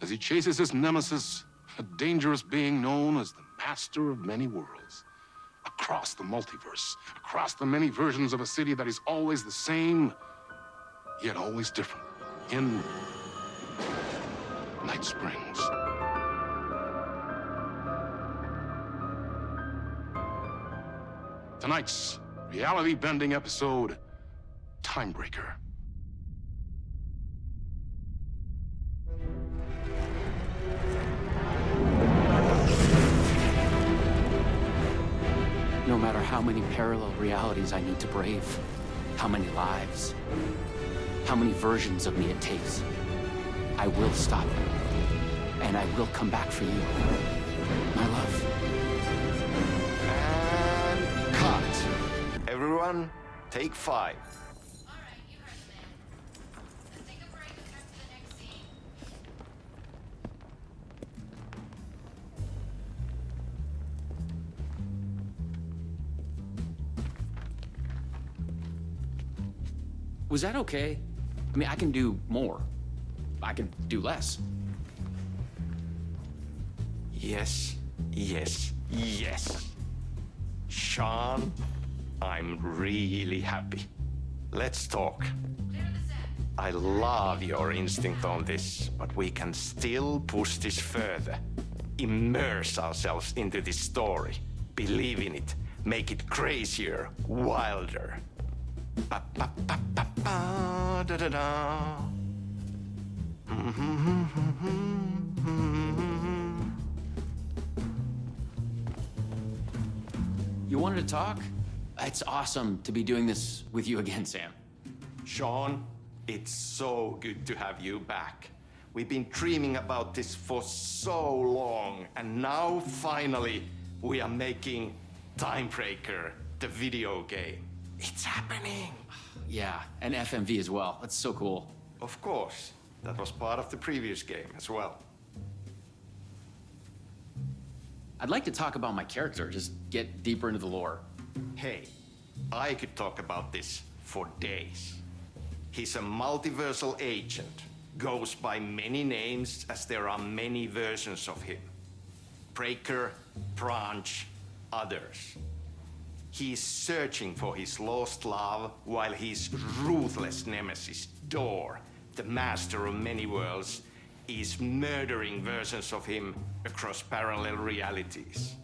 as he chases his nemesis, a dangerous being known as the master of many worlds. Across the multiverse, across the many versions of a city that is always the same, yet always different. In Night Springs. Tonight's reality-bending episode, Timebreaker. No matter how many parallel realities I need to brave, how many lives, how many versions of me it takes, I will stop it. And I will come back for you, my love. And cut. Everyone, take 5. Was that okay? I mean, I can do more. I can do less. Yes, yes, yes. Shawn, I'm really happy. Let's talk. I love your instinct on this, but we can still push this further. Immerse ourselves into this story. Believe in it. Make it crazier, wilder. Ba ba ba ba ba da da da. You wanted to talk? It's awesome to be doing this with you again, Sam. Shawn, It's so good to have you back. We've been dreaming about this for so long, and now finally we are making Timebreaker, the video game. It's happening. Yeah, and FMV as well. That's so cool. Of course. That was part of the previous game as well. I'd like to talk about my character, just get deeper into the lore. Hey, I could talk about this for days. He's a multiversal agent, goes by many names as there are many versions of him. Breaker, Branch, others. He's searching for his lost love while his ruthless nemesis, Door, the master of many worlds, is murdering versions of him across parallel realities.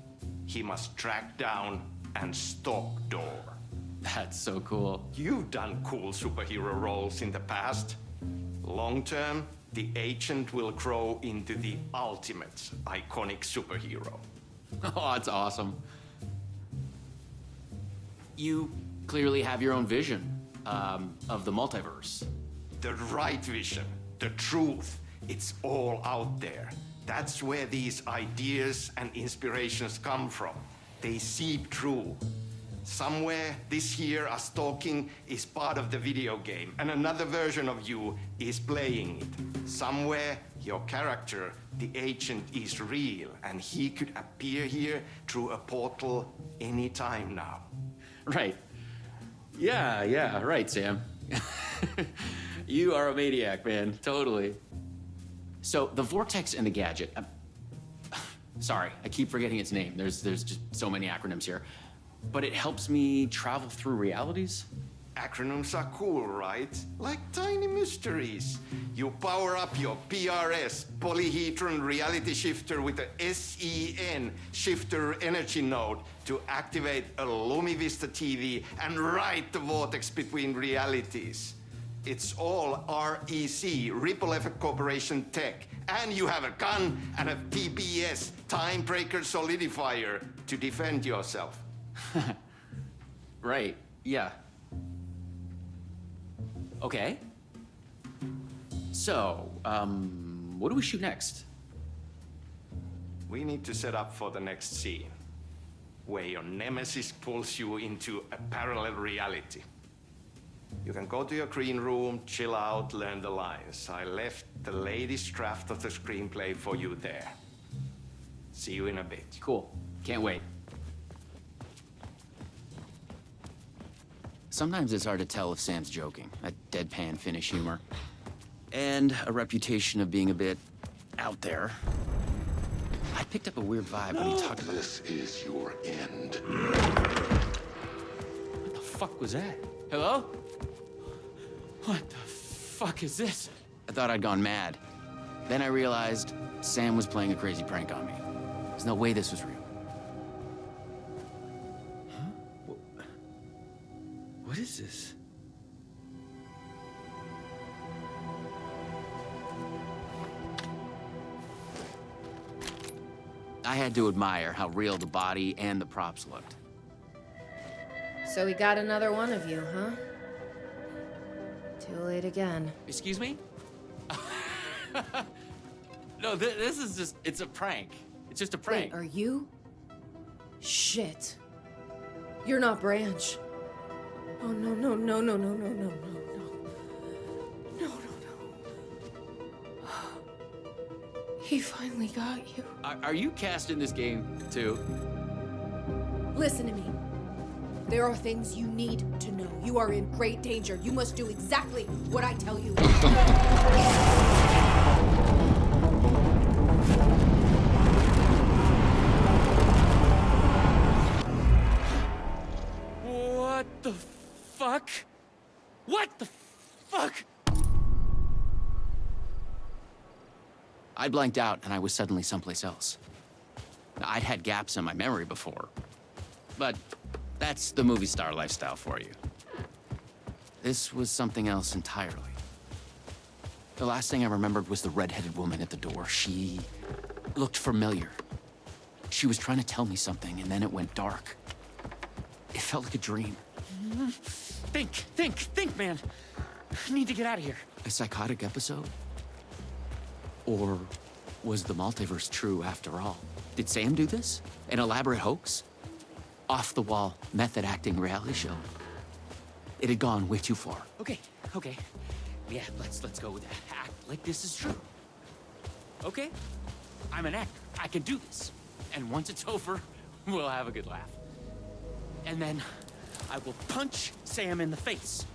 He must track down and stop Door. That's so cool. You've done cool superhero roles in the past. Long term, the agent will grow into the ultimate iconic superhero. Oh, that's awesome. You clearly have your own vision of the multiverse. The right vision, the truth, it's all out there. That's where these ideas and inspirations come from. They seep through. Somewhere this here, us talking, is part of the video game, and another version of you is playing it. Somewhere, your character, the agent, is real, and he could appear here through a portal anytime now. Right. Yeah, right, Sam. You are a maniac, man. Totally. So, the Vortex and the Gadget. Sorry, I keep forgetting its name. There's just so many acronyms here. But it helps me travel through realities? Acronyms are cool, right? Like tiny mysteries. You power up your PRS, Polyhedron Reality Shifter, with a SEN Shifter Energy Node to activate a LumiVista TV and write the vortex between realities. It's all REC, Ripple Effect Corporation tech. And you have a gun and a TBS, Timebreaker Solidifier, to defend yourself. Right, yeah. Okay. So, what do we shoot next? We need to set up for the next scene, where your nemesis pulls you into a parallel reality. You can go to your green room, chill out, learn the lines. I left the latest draft of the screenplay for you there. See you in a bit. Cool. Can't wait. Sometimes it's hard to tell if Sam's joking. That deadpan Finnish humor. And a reputation of being a bit out there. I picked up a weird vibe when he talked about... This is your end. What the fuck was that? Hello? What the fuck is this? I thought I'd gone mad. Then I realized Sam was playing a crazy prank on me. There's no way this was real. Huh? What is this? I had to admire how real the body and the props looked. So we got another one of you, huh? Too late again. Excuse me? No, this is just, it's a prank. It's just a prank. Wait, are you? Shit. You're not Branch. Oh, no, no, no, no, no, no, no, no, no. No, no, no. He finally got you. Are you cast in this game, too? Listen to me. There are things you need to know. You are in great danger. You must do exactly what I tell you. What the fuck? What the fuck? I blanked out and I was suddenly someplace else. I'd had gaps in my memory before, but that's the movie star lifestyle for you. This was something else entirely. The last thing I remembered was the red-headed woman at the door. She looked familiar. She was trying to tell me something, and then it went dark. It felt like a dream. Think, man. Need to get out of here. A psychotic episode? Or was the multiverse true after all? Did Sam do this? An elaborate hoax? Off-the-wall, method-acting reality show? It had gone way too far. Okay. Yeah, let's go with that. Act like this is true. Okay? I'm an actor. I can do this. And once it's over, we'll have a good laugh. And then I will punch Sam in the face.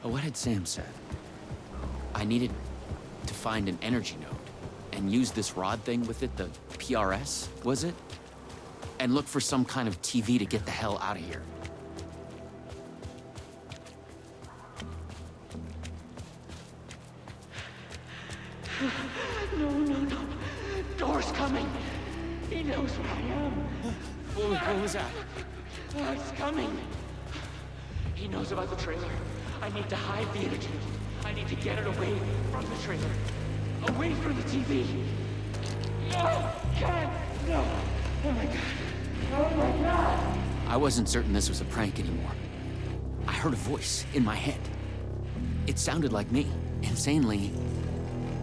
What had Sam said? I needed to find an energy node and use this rod thing with it, the PRS, was it? And look for some kind of TV to get the hell out of here. No. Door's coming. He knows where I am. What was that? It's coming. He knows about the trailer. I need to hide the energy. I need to get it away from the trailer. Away from the TV. No! God! No! Oh my God! Oh my God! I wasn't certain this was a prank anymore. I heard a voice in my head. It sounded like me. Insanely,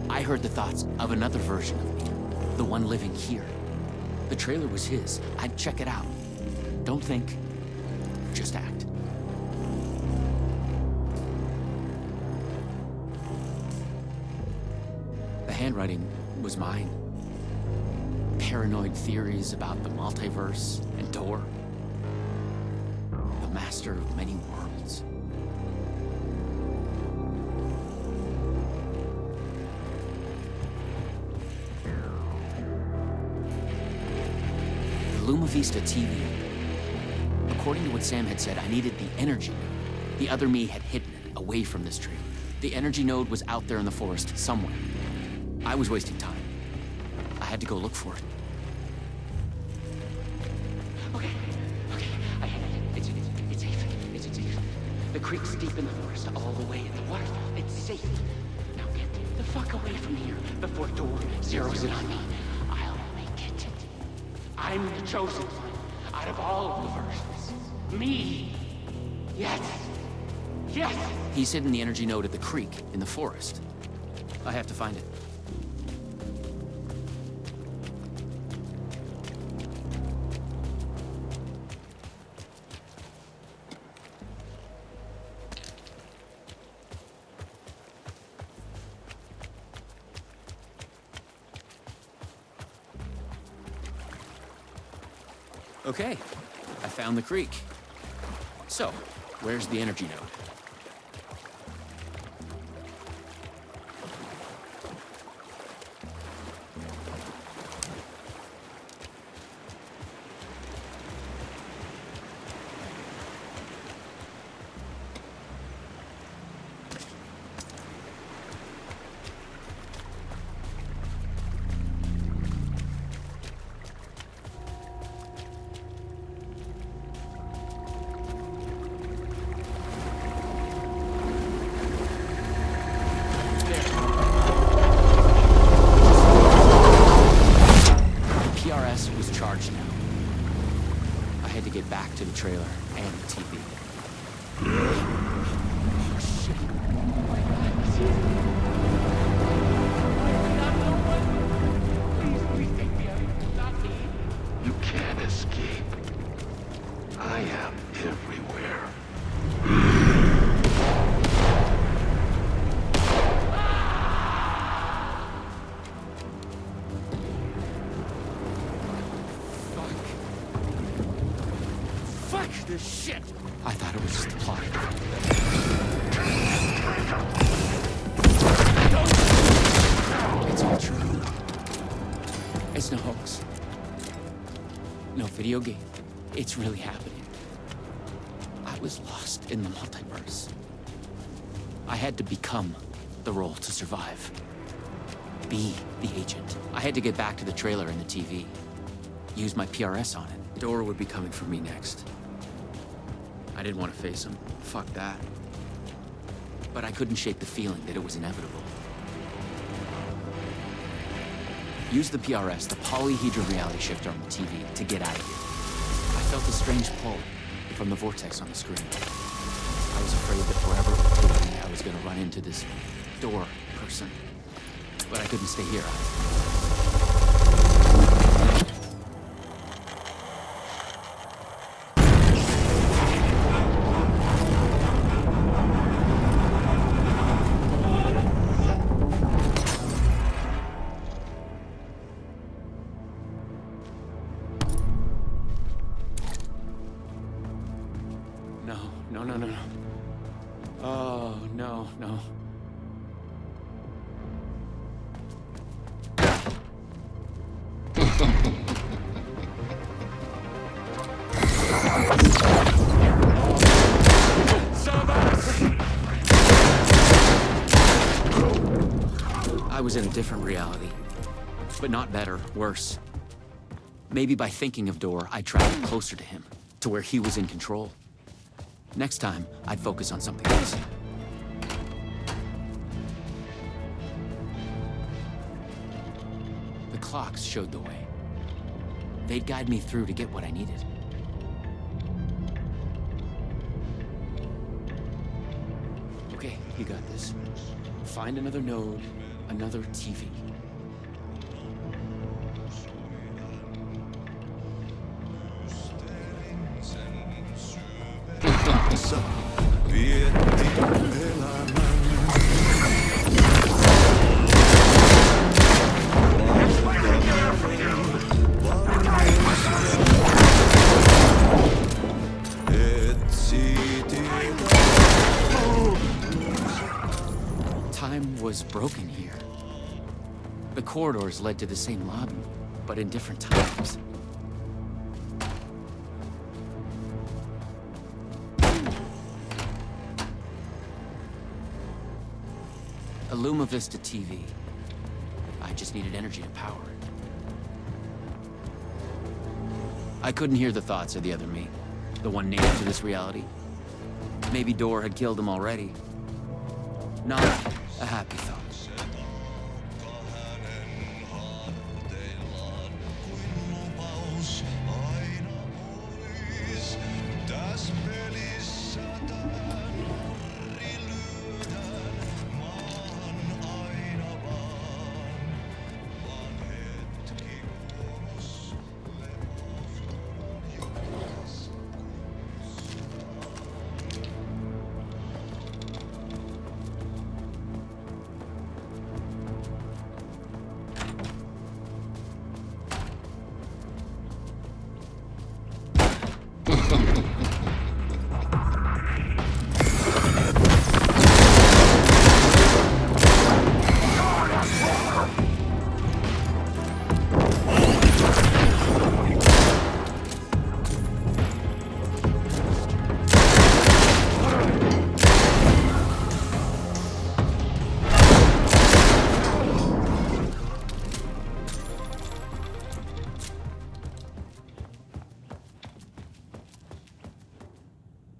I heard the thoughts of another version of me. The one living here. The trailer was his. I'd check it out. Don't think, just act. The handwriting was mine. Paranoid theories about the multiverse and Door. The master of many worlds. The Luma Vista TV. According to what Sam had said, I needed the energy node. The other me had hidden it away from this trailer. The energy node was out there in the forest somewhere. I was wasting time. I had to go look for it. Okay. I hit it. It's safe. It's safe. The creek's deep in the forest, all the way in the waterfall. It's safe. Now get the fuck away from here before Door zeroes in on me. I'll make it. I'm the chosen one out of all of the versions. Me. Yes. He's hidden the energy node at the creek in the forest. I have to find it. Okay, I found the creek. So, where's the energy node? To the trailer and the TV. Oh, shit. Oh my God. Please take me out. Not me. You can't escape. I am everywhere. This shit! I thought it was just a plot. It's all true. It's no hoax. No video game. It's really happening. I was lost in the multiverse. I had to become the role to survive. Be the agent. I had to get back to the trailer and the TV. Use my PRS on it. Door would be coming for me next. I didn't want to face him. Fuck that. But I couldn't shake the feeling that it was inevitable. Use the PRS, the polyhedral reality shifter on the TV, to get out of here. I felt a strange pull from the vortex on the screen. I was afraid that wherever it took me, I was gonna run into this door person. But I couldn't stay here. No. Oh, no. I was in a different reality, but not better, worse. Maybe by thinking of Door, I traveled closer to him, to where he was in control. Next time, I'd focus on something else. The clocks showed the way. They'd guide me through to get what I needed. Okay, you got this. Find another node, another TV. Time was broken here. The corridors led to the same lobby, but in different times. A Luma Vista TV. I just needed energy to power it. I couldn't hear the thoughts of the other me, the one native to this reality. Maybe Door had killed him already. Not a happy thought.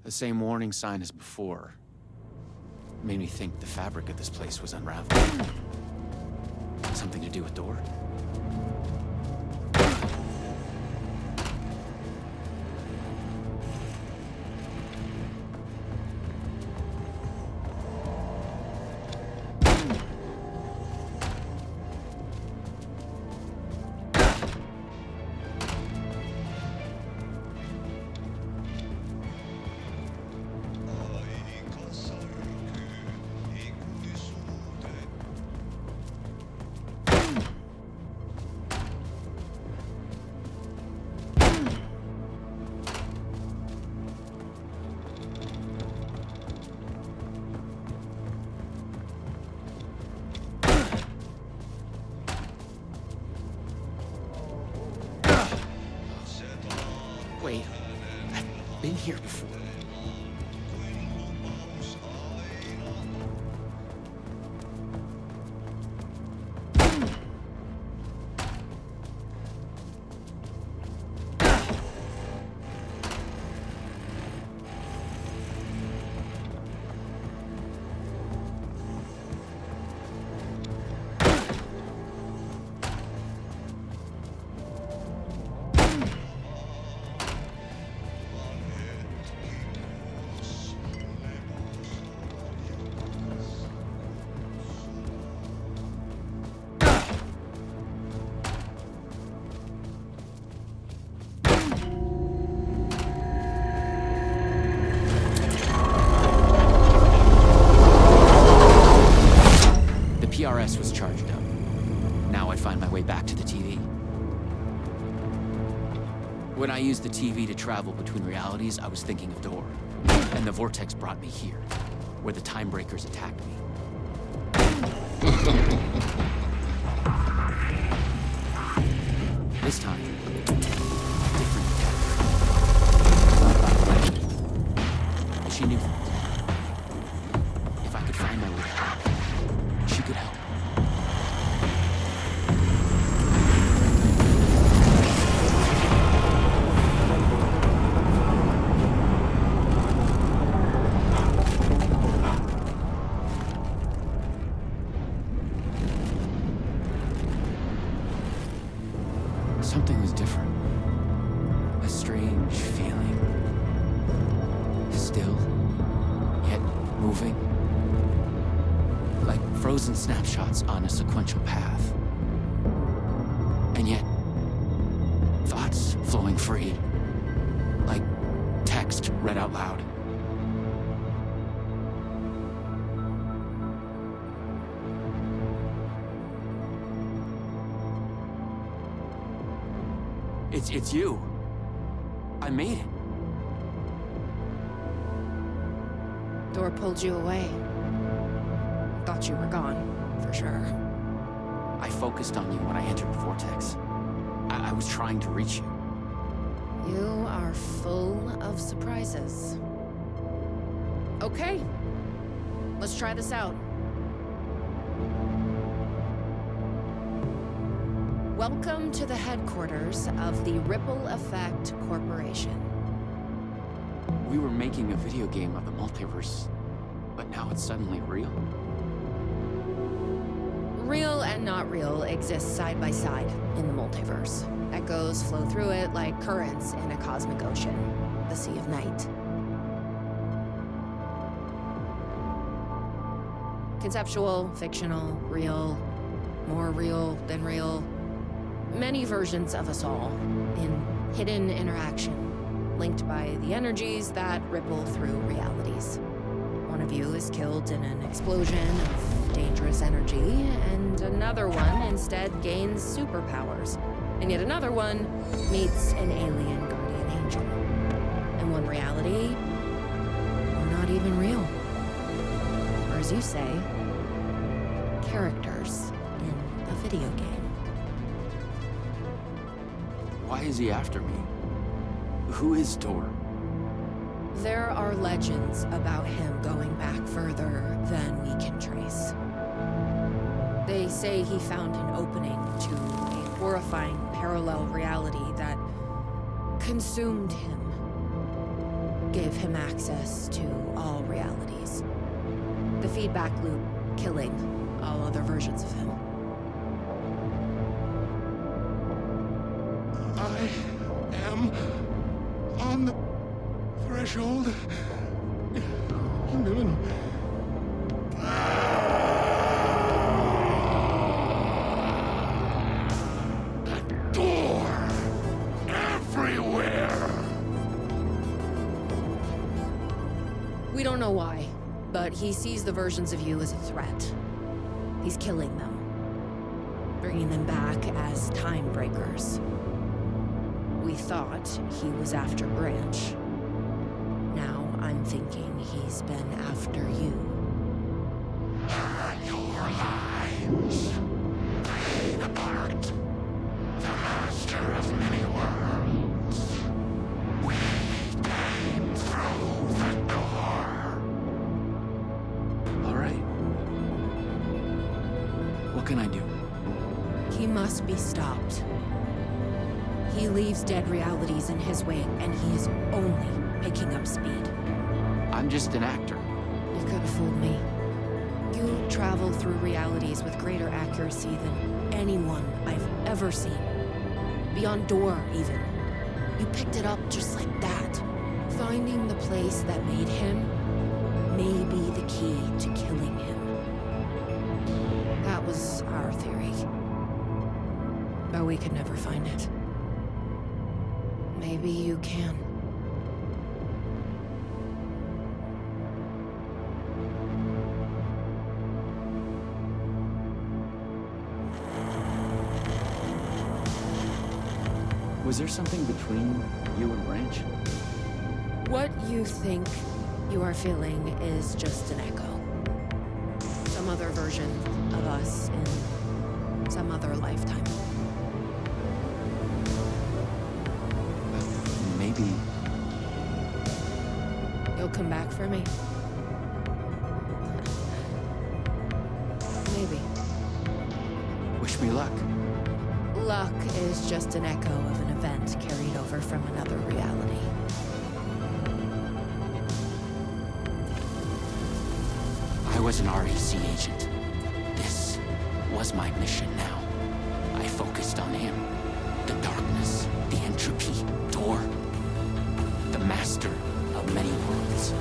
The same warning sign as before made me think the fabric of this place was unraveling. Something to do with Door? Wait, I've been here before. find my way back to the TV. When I used the TV to travel between realities, I was thinking of Door. And the vortex brought me here, where the time breakers attacked me. This time, different attack. She knew things. If I could find my way back, she could help. Something was different. A strange feeling. Still, yet moving. Like frozen snapshots on a sequential path. And yet, thoughts flowing free. Like text read out loud. It's you. I made it. Door pulled you away. Thought you were gone, for sure. I focused on you when I entered the vortex. I was trying to reach you. You are full of surprises. Okay, let's try this out. Welcome to the headquarters of the Ripple Effect Corporation. We were making a video game of the multiverse, but now it's suddenly real. Real and not real exist side by side in the multiverse. Echoes flow through it like currents in a cosmic ocean, the Sea of Night. Conceptual, fictional, real, more real than real. Many versions of us all, in hidden interaction, linked by the energies that ripple through realities. One of you is killed in an explosion of dangerous energy, and another one instead gains superpowers. And yet another one meets an alien guardian angel. In one reality, we're not even real. Or as you say, characters in a video game. Why is he after me? Who is Door? There are legends about him going back further than we can trace. They say he found an opening to a horrifying parallel reality that consumed him, gave him access to all realities. The feedback loop killing all other versions of him. I am on the threshold. No. The door everywhere. We don't know why, but he sees the versions of you as a threat. He's killing them, bringing them back as time breakers. We thought he was after Branch. Now I'm thinking he's been after you. Your lines. Break apart. The master of many worlds. We came through the door. All right. What can I do? He must be stopped. He leaves dead realities in his wake, and he is only picking up speed. I'm just an actor. You could have fooled me. You travel through realities with greater accuracy than anyone I've ever seen. Beyond Door, even. You picked it up just like that. Finding the place that made him may be the key to killing him. That was our theory. But we could never find it. Maybe you can. Was there something between you and Branch? What you think you are feeling is just an echo. Some other version of us in some other lifetime. Maybe. You'll come back for me? Maybe. Wish me luck. Luck is just an echo of an event carried over from another reality. I was an REC agent. This was my mission now. I focused on him. The darkness, the entropy, Door. The master of many worlds.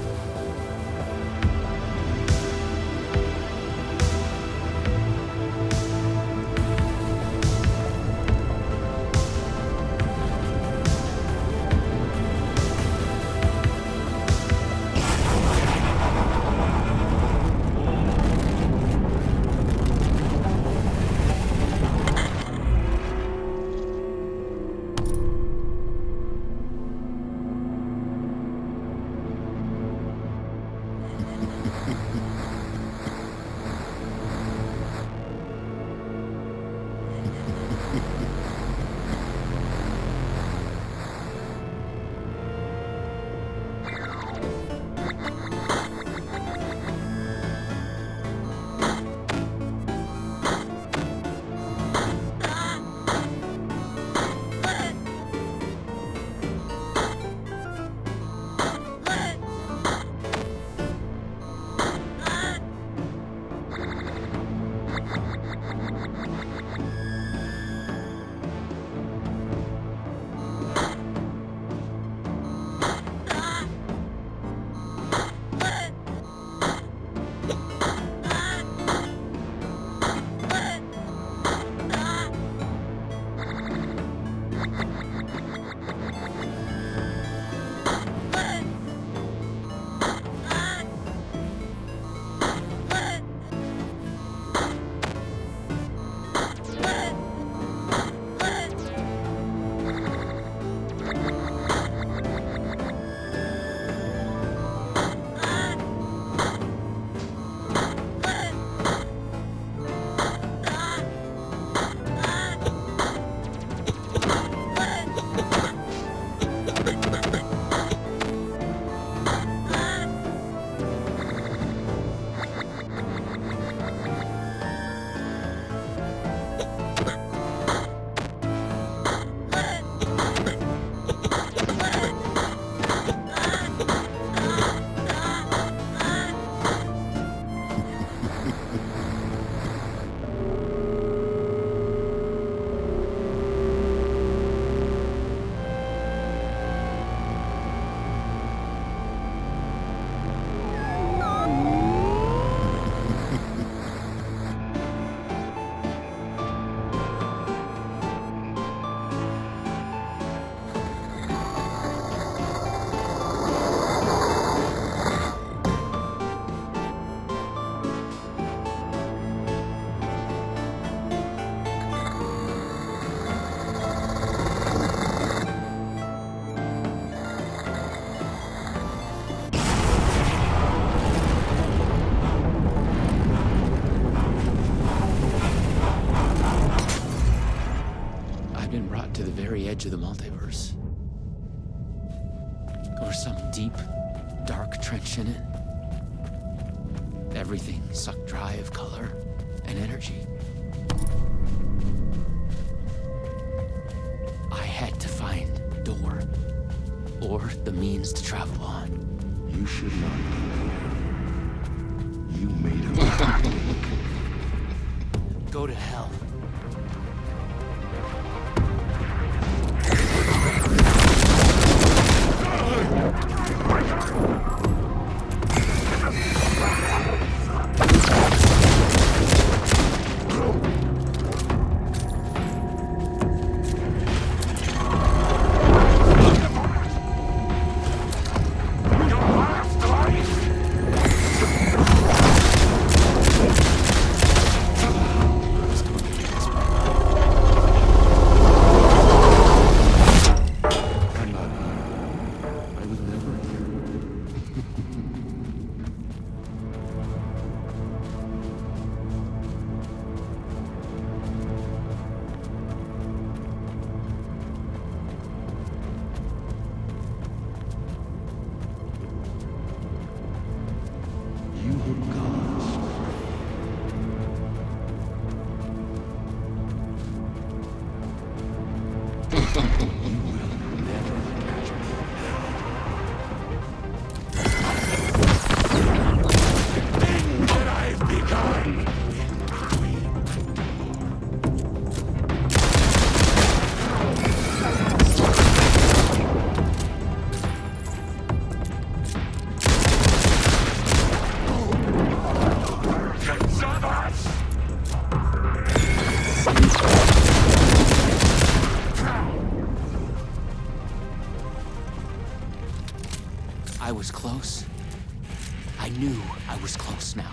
To the very edge of the multiverse. Or some deep, dark trench in it. Everything sucked dry of color and energy. I had to find Door, or the means to travel on. You should not be here. You made a mistake. Go to hell. I was close. I knew I was close now.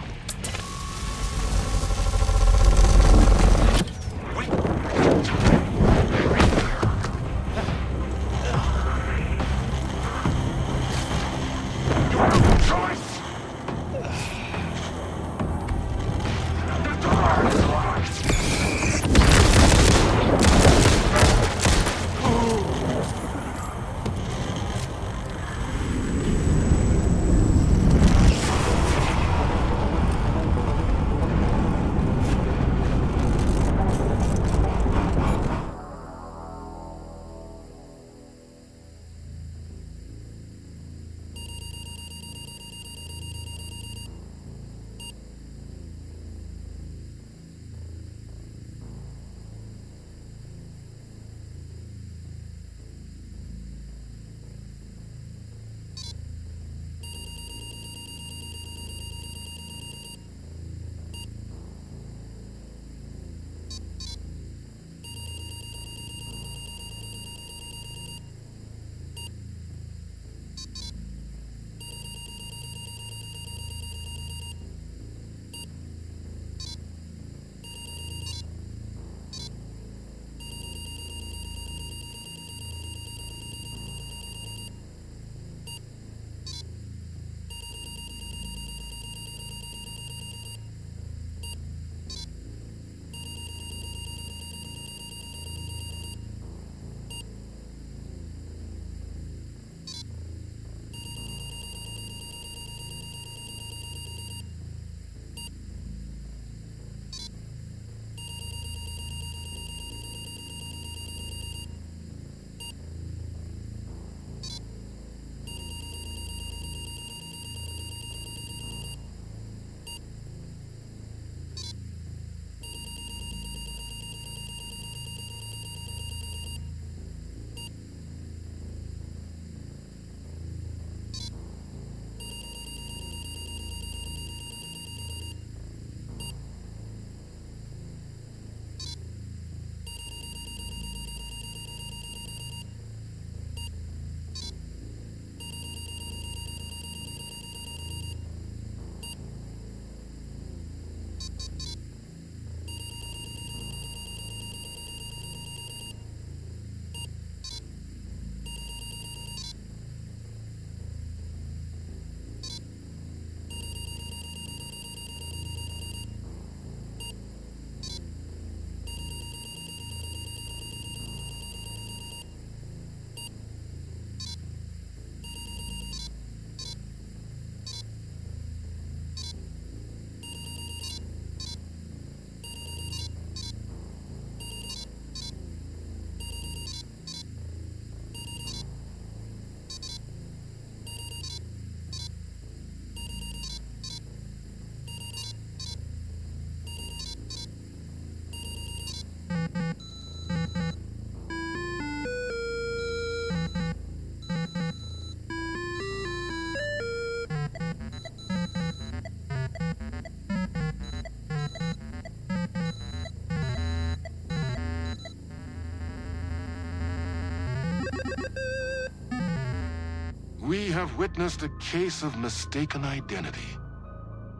We have witnessed a case of mistaken identity.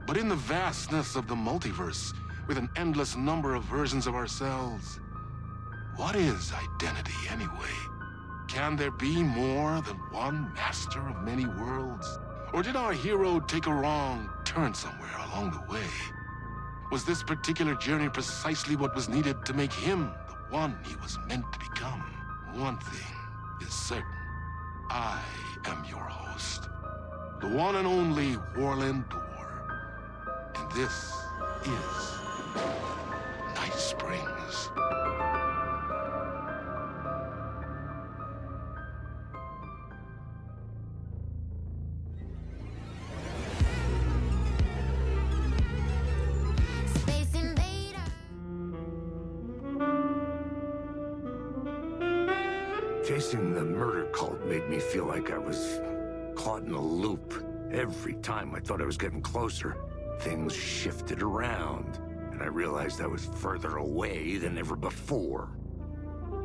But in the vastness of the multiverse, with an endless number of versions of ourselves, what is identity anyway? Can there be more than one master of many worlds? Or did our hero take a wrong turn somewhere along the way? Was this particular journey precisely what was needed to make him the one he was meant to become? One thing is certain. I am your host, the one and only Warland Door, and this is Night Springs. Facing the murder cult made me feel like I was caught in a loop. Every time I thought I was getting closer, things shifted around, and I realized I was further away than ever before.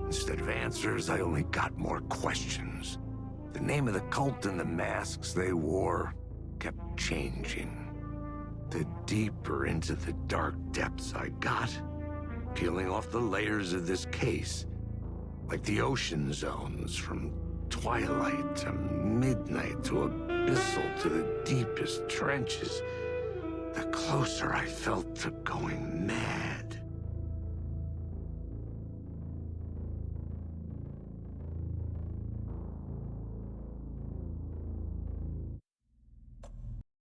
Instead of answers, I only got more questions. The name of the cult and the masks they wore kept changing. The deeper into the dark depths I got, peeling off the layers of this case, like the ocean zones, from twilight to midnight to abyssal to the deepest trenches, the closer I felt to going mad.